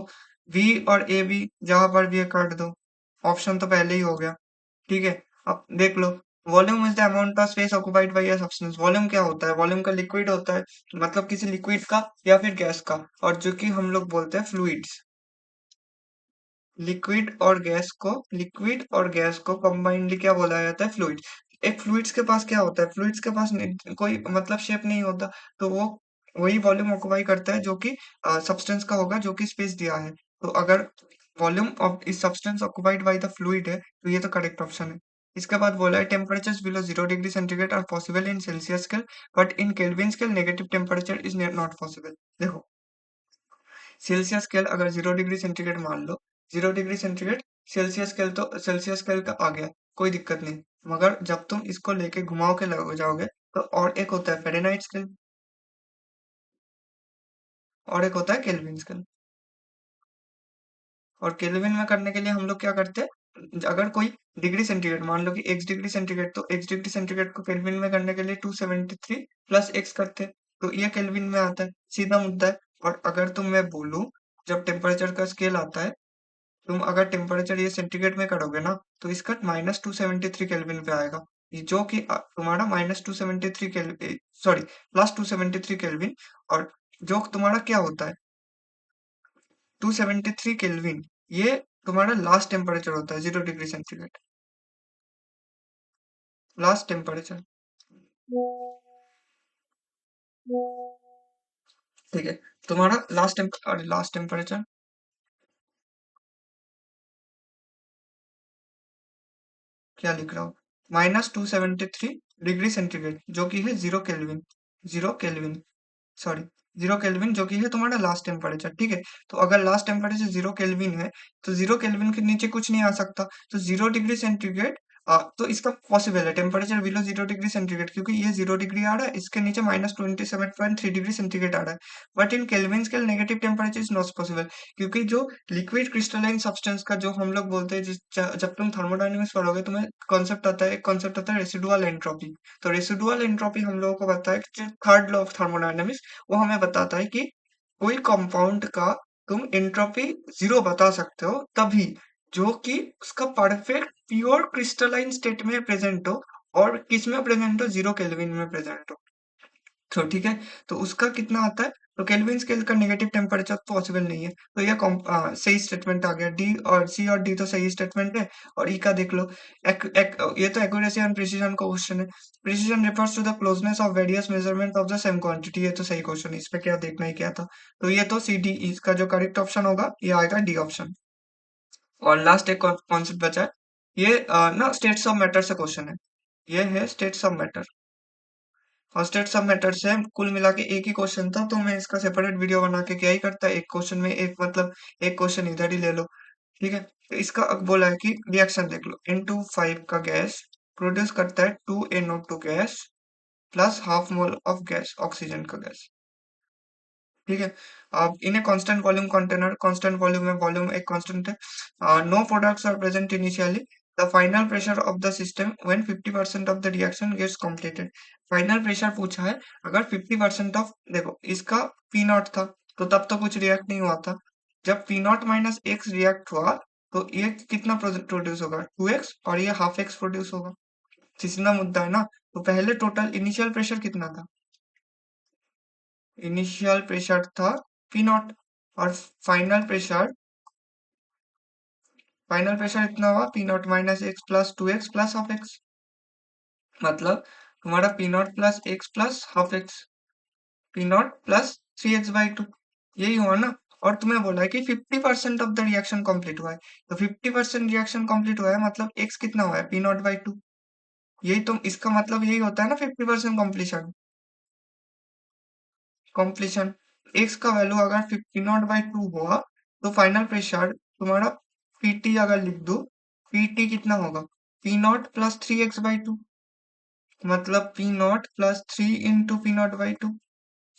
वी और ए बी जहां पर भी ये काट दो, ऑप्शन तो पहले ही हो गया। ठीक है, अब देख लो। Volume is the amount of space occupied by a substance. Volume क्या होता है? वॉल्यूम का लिक्विड होता है, मतलब किसी लिक्विड का या फिर गैस का, और जो कि हम लोग बोलते हैं फ्लूइड्स। लिक्विड और गैस को कंबाइनली क्या बोला जाता है? फ्लूइड्स। एक फ्लूइड्स के पास क्या होता है? फ्लूइड्स के पास कोई मतलब शेप नहीं होता, तो वो वही वॉल्यूम ऑक्युपाई करता है जो कि सब्सटेंस का होगा, जो कि स्पेस दिया है। तो अगर वॉल्यूम ऑफ इस substance occupied by the fluid है, तो ये तो करेक्ट ऑप्शन है। इसके बाद बोला है temperatures below 0 degree centigrade are possible in Celsius scale, but in Kelvin scale negative temperature is not possible. देखो, सेल्सियस स्केल अगर 0 डिग्री सेंटीग्रेड मान लो, 0 डिग्री सेंटीग्रेड, सेल्सियस स्केल का आ गया, कोई दिक्कत नहीं। मगर जब तुम इसको लेके घुमाओ के लग जाओगे, तो और एक होता है फ़ारेनहाइट स्केल, और एक होता है केल्विन स्केल। और केल्विन में करने के लिए हम लोग क्या करते हैं? अगर कोई डिग्री सेंटीग्रेड मान लो कि x डिग्री सेंटीग्रेड, तो x डिग्री सेंटीग्रेड को केल्विन में करने के लिए 273 प्लस x करते हैं, तो ये केल्विन में आता है, सीधा मुद्दा है। और अगर तुम मैं बोलूं, जब टेम्परेचर का स्केल आता है, तुम अगर टेम्परेचर ये सेंटीग्रेड में करोगे ना, तो इसका -273 केल्विन पे आएगा। ये जो कि तुम्हारा -273 केल्विन, सॉरी, +273 केल्विन। और जो तुम्हारा क्या होता है 273 केल्विन, ये तुम्हारा लास्ट टेम्परेचर होता है 0 डिग्री सेंटीग्रेड, लास्ट टेम्परेचर। ठीक है, तुम्हारा लास्ट टेम्परेचर क्या लिख रहा हूँ? -273 डिग्री सेंटीग्रेड, जो कि है 0 केल्विन, 0 केल्विन, सॉरी, 0 केल्विन, जो कि है तुम्हारा लास्ट टेम्परेचर। ठीक है, तो अगर लास्ट टेम्परेचर 0 केल्विन है, तो 0 केल्विन के नीचे कुछ नहीं आ सकता, तो 0 डिग्री सेंटीग्रेड। तो इसका पॉसिबल है टेम्परेचर बिलो 0 डिग्री सेंटीग्रेड, क्योंकि ये 0 डिग्री आ रहा है, इसके नीचे -27.3 डिग्री सेंटीग्रेड आ रहा है। But in Kelvin scale negative temperature is not possible, क्योंकि जो लिक्विड क्रिस्टलाइन सब्सटेंस का जो हम लोग बोलते हैं, जब तुम थर्मोडायनेमिक्स पढ़ोगे, तुम्हें कॉन्सेप्ट आता है, एक कॉन्सेप्ट आता है रेसिडुअल एंट्रोपी। तो रेसिडुअल एंट्रोपी हम लोगों को बताया कि थर्ड लॉ ऑफ थर्मोडायनेमिक्स, वो हमें बताता है कि कोई कंपाउंड का तुम एंट्रोपी जीरो बता सकते हो तभी, जो कि उसका परफेक्ट प्योर क्रिस्टलाइन स्टेट में प्रेजेंट हो, और किस में प्रेजेंट हो? 0 केल्विन में प्रेजेंट हो। तो ठीक है, तो उसका कितना आता है? तो केल्विन स्केल का नेगेटिव टेम्परेचर पॉसिबल नहीं है, तो ये सही स्टेटमेंट आ गया। डी और सी और डी तो सही स्टेटमेंट है। और ई का देख लो, ये तो एक्यूरेसी एंड प्रिसीजन का क्वेश्चन है। Precision refers to the closeness of various measurement of the same quantity, ये तो सही क्वेश्चन है, इस पे क्या देखना ही क्या था। तो ये तो सी डी, इसका जो करेक्ट ऑप्शन होगा ये आएगा डी ऑप्शन। और लास्ट एक कॉन्सेप्ट बचा है, ये ना स्टेट्स ऑफ मैटर से क्वेश्चन है। ये है स्टेट्स ऑफ मैटर, और स्टेट्स ऑफ मैटर से कुल मिला के एक ही क्वेश्चन था, तो मैं इसका सेपरेट वीडियो बना के क्या ही करता है, एक क्वेश्चन में एक मतलब एक क्वेश्चन इधर ही ले लो। ठीक है, तो इसका अब बोला है कि रिएक्शन देख लो, N25 का गैस प्रोड्यूस करता है 2NO2 gas plus half mole of gas, oxygen का गैस। ठीक है, अब in a constant volume container, constant volume में वॉल्यूम एक कांस्टेंट है, no products are present initially, the final pressure of the system when 50% of the reaction gets completed. Final pressure पूछा है, अगर 50% ऑफ, देखो इसका पी नॉट था, तो तब तो कुछ रिएक्ट नहीं हुआ था। जब P not minus x react हुआ, तो ये कितना प्रोड्यूस होगा? 2x, और ये हाफ एक्स प्रोड्यूस होगा। तीसरा मुद्दा है ना, तो पहले टोटल इनिशियल प्रेशर कितना था? इनिशियल प्रेशर था पी नॉट, और फाइनल प्रेशर फाइनल प्रेशर इतना हुआ P not minus x plus 2x plus half x, मतलब तुम्हारा P not plus x plus half x, P not plus 3x/2, यही हुआ ना। और तुम्हें बोला है कि 50% ऑफ द रिएक्शन कंप्लीट हुआ है, तो 50% रिएक्शन कंप्लीट हुआ है, मतलब x कितना हुआ है? P0/2। यही तो इसका मतलब यही होता है ना, 50% कंप्लीशन। कंप्लीशन x का वैल्यू अगर P0/2 हुआ, तो फाइनल प्रेशर तुम्हारा PT अगर लिख दो, PT कितना होगा? P0 प्लस 3x/2, मतलब P0 plus 3 into P0/2,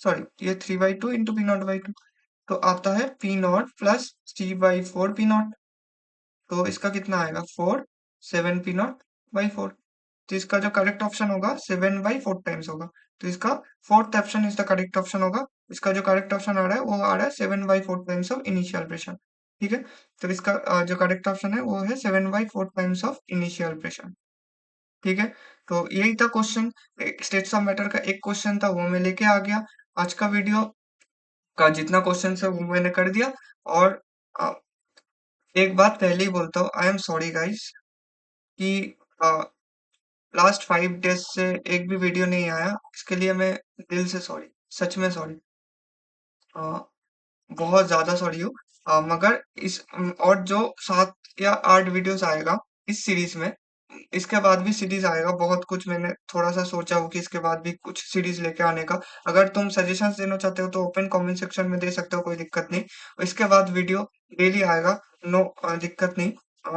sorry ये 3/2 इंटू P0/2, तो आता है P0 प्लस 3/4 P0। तो इसका कितना आएगा 4 7 P0/4। तो इसका जो करेक्ट ऑप्शन होगा 7/4 टाइम्स होगा। तो इसका fourth option is the correct option होगा। इसका जो करेक्ट ऑप्शन आ रहा है वो आ रहा है 7/4 टाइम्स ऑफ इनिशियल प्रेशर। ठीक है, तो इसका जो करेक्ट ऑप्शन है वो है 7/4 टाइम्स ऑफ इनिशियल प्रेशर। ठीक है, तो यही था क्वेश्चन। स्टेट्स ऑफ मैटर का एक क्वेश्चन था वो मैं लेके आ गया। आज का वीडियो का जितना क्वेश्चन है वो मैंने कर दिया। और अ, एक बात पहले ही बोलता हूँ, आई एम सॉरी गाइस कि लास्ट 5 डेज से एक भी वीडियो नहीं आया। इसके लिए मैं दिल से सॉरी, सच में सॉरी, बहुत ज्यादा सॉरी हूँ। मगर और जो 7 या 8 वीडियोस आएगा इस सीरीज में, इसके बाद भी सीरीज आएगा। बहुत कुछ मैंने थोड़ा सा सोचा हो कि इसके बाद भी कुछ सीरीज लेके आने का। अगर तुम सजेशंस देना चाहते हो तो ओपन कमेंट सेक्शन में दे सकते हो, कोई दिक्कत नहीं। इसके बाद वीडियो डेली आएगा, नो दिक्कत नहीं।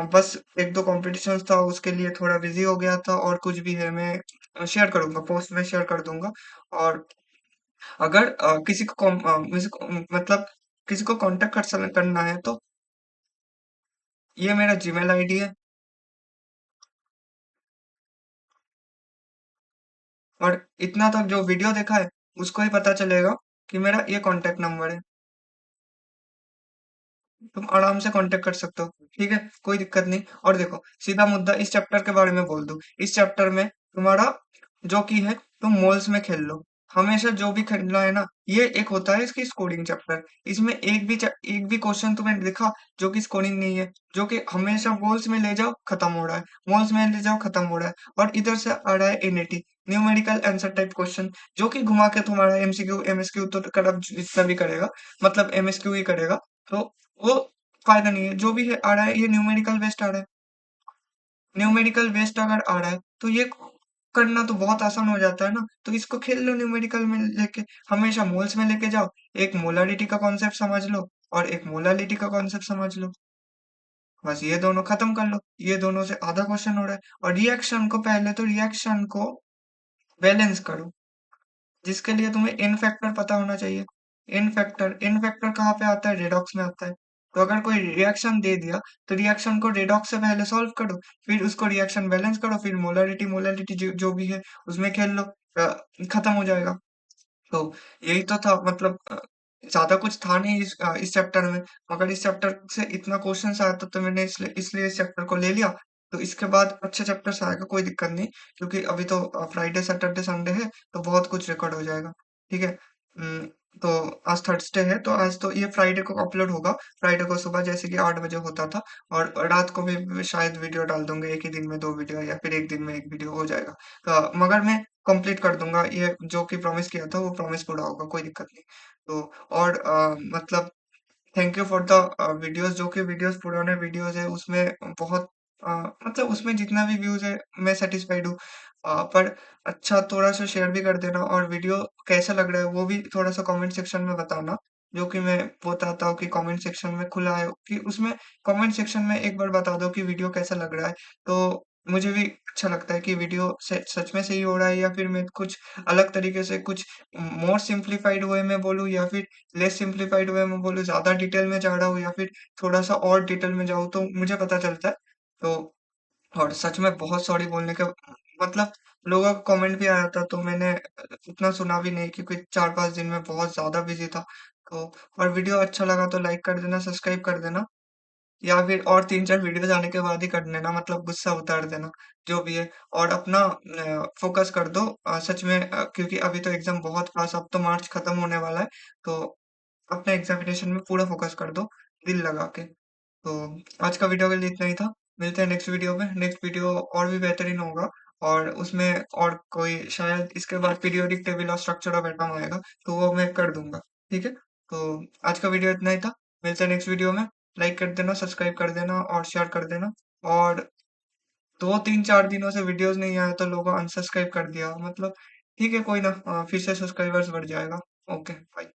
बस एक दो कॉम्पिटिशन था उसके लिए थोड़ा बिजी हो गया था, और कुछ भी है मैं शेयर करूंगा, पोस्ट में शेयर कर दूंगा। और अगर किसी को मतलब किसी को कांटेक्ट करना है तो ये मेरा जीमेल आईडी है। और इतना तक जो वीडियो देखा है उसको ही पता चलेगा कि मेरा ये कांटेक्ट नंबर है। तुम आराम से कांटेक्ट कर सकते हो, ठीक है, कोई दिक्कत नहीं। और देखो, सीधा मुद्दा इस चैप्टर के बारे में बोल दूं। इस चैप्टर में तुम्हारा जो की है, तुम मोल्स में खेल लो। हमेशा जो भी खेलना है ना, ये एक होता है इसकी स्कोरिंग चैप्टर। इसमें एक भी क्वेश्चन तुम्हें दिखा जो कि स्कोरिंग नहीं है, जो कि हमेशा मोल्स में ले जाओ खत्म हो रहा है, मोल्स में ले जाओ खत्म हो रहा है। और इधर से आ रहा है NAT, numerical answer type question, जो कि घुमा के तुम्हारा एमसीक्यू एमएसक्यू तो कर जितना भी करेगा, मतलब एमएसक्यू ही करेगा। तो वो फायदा नहीं है। जो भी है आ रहा है ये न्यूमेरिकल बेस्ड आ रहा है। न्यूमेरिकल बेस्ड अगर आ रहा है तो ये करना तो बहुत आसान हो जाता है ना। तो इसको खेल लो न्यूमेरिकल में लेके, हमेशा मोल्स में लेके जाओ। एक मोलारिटी का कॉन्सेप्ट समझ लो और एक मोलालिटी का कॉन्सेप्ट समझ लो। बस ये दोनों खत्म कर लो, ये दोनों से आधा क्वेश्चन हो रहा है। और रिएक्शन को पहले तो रिएक्शन को बैलेंस करो, जिसके लिए तुम्हें इन फैक्टर पता होना चाहिए। इन फैक्टर कहाँ पे आता है? रेडॉक्स में आता है। तो अगर कोई रिएक्शन दे दिया तो रिएक्शन को रेडॉक्स से पहले सॉल्व करो, फिर उसको रिएक्शन बैलेंस करो, फिर मोलारिटी मोलालिटी जो भी है उसमें खेल लो, खत्म हो जाएगा। तो यही तो था, मतलब ज्यादा कुछ था नहीं इस चैप्टर में। मगर इस चैप्टर से इतना क्वेश्चन आया था तो मैंने इसलिए इसलिए इस चैप्टर को ले लिया। तो इसके बाद अच्छे चैप्टर्स आएगा, कोई दिक्कत नहीं। क्योंकि अभी तो फ्राइडे सैटरडे संडे है, तो बहुत कुछ रिकॉर्ड हो जाएगा। ठीक है। तो आज थर्सडे है, तो आज तो ये फ्राइडे को अपलोड होगा। फ्राइडे को सुबह जैसे कि 8 बजे होता था। और रात को भी शायद वीडियो डाल दूंगा, एक ही दिन में 2 वीडियो या फिर एक दिन में एक वीडियो हो जाएगा। मगर मैं कंप्लीट कर दूंगा, ये जो कि प्रॉमिस किया था वो प्रॉमिस पूरा होगा, कोई दिक्कत नहीं। तो और मतलब thank you for the videos. जो कि वीडियोस पुराने वीडियोस है उसमें बहुत अ, मतलब उसमें जितना भी व्यूज है मैं सेटिस्फाइड हूँ। पर अच्छा थोड़ा सा शेयर भी कर देना, और वीडियो कैसा लग रहा है वो भी थोड़ा सा कमेंट सेक्शन में बताना। जो कि मैं बताता हूँ कि कमेंट सेक्शन में खुला है, कि उसमें कमेंट सेक्शन में एक बार बता दो कि वीडियो कैसा लग रहा है। तो मुझे भी अच्छा लगता है कि वीडियो सच में सही हो रहा है, या फिर मैं कुछ अलग तरीके से, कुछ मोर सिंप्लीफाइड वे में बोलूँ, या फिर लेस सिंप्लीफाइड वे में बोलूँ, ज़्यादा डिटेल में जा रहा हूँ या फिर थोड़ा-सा और डिटेल में जाऊँ, तो मुझे पता चलता है। तो और सच में बहुत सॉरी बोलने का मतलब, लोगों का कमेंट भी आया था तो मैंने उतना सुना भी नहीं, क्योंकि 4-5 दिन में बहुत ज़्यादा बिज़ी था। तो और वीडियो अच्छा लगा तो लाइक कर देना, सब्सक्राइब कर देना, या फिर और 3-4 वीडियोज़ आने के बाद ही कर देना, मतलब गुस्सा उतार देना, जो भी है। और अपना फ़ोकस कर दो सच में, क्योंकि अभी तो एग्ज़ाम बहुत पास, अब तो मार्च खत्म होने वाला है। तो अपने एग्ज़ामिनेशन में पूरा फ़ोकस कर दो, दिल लगा के। तो आज का वीडियो के लिए इतना ही था। मिलते हैं नेक्स्ट वीडियो में। नेक्स्ट वीडियो और भी बेहतरीन होगा, और उसमें और कोई शायद इसके बाद पीरियोडिक टेबल और स्ट्रक्चर ऑफ एटम आएगा, तो वो मैं कर दूँगा। ठीक है? तो आज का वीडियो इतना ही था। मिलते हैं नेक्स्ट वीडियो में। लाइक कर देना, सब्सक्राइब कर देना और शेयर कर देना। और 2-3-4 दिनों से वीडियोज़ नहीं आया तो लोगों अनसब्सक्राइब कर दिया। मतलब ठीक है, कोई ना, फिर से सब्सक्राइबर्स बढ़ जाएगा। Okay, bye.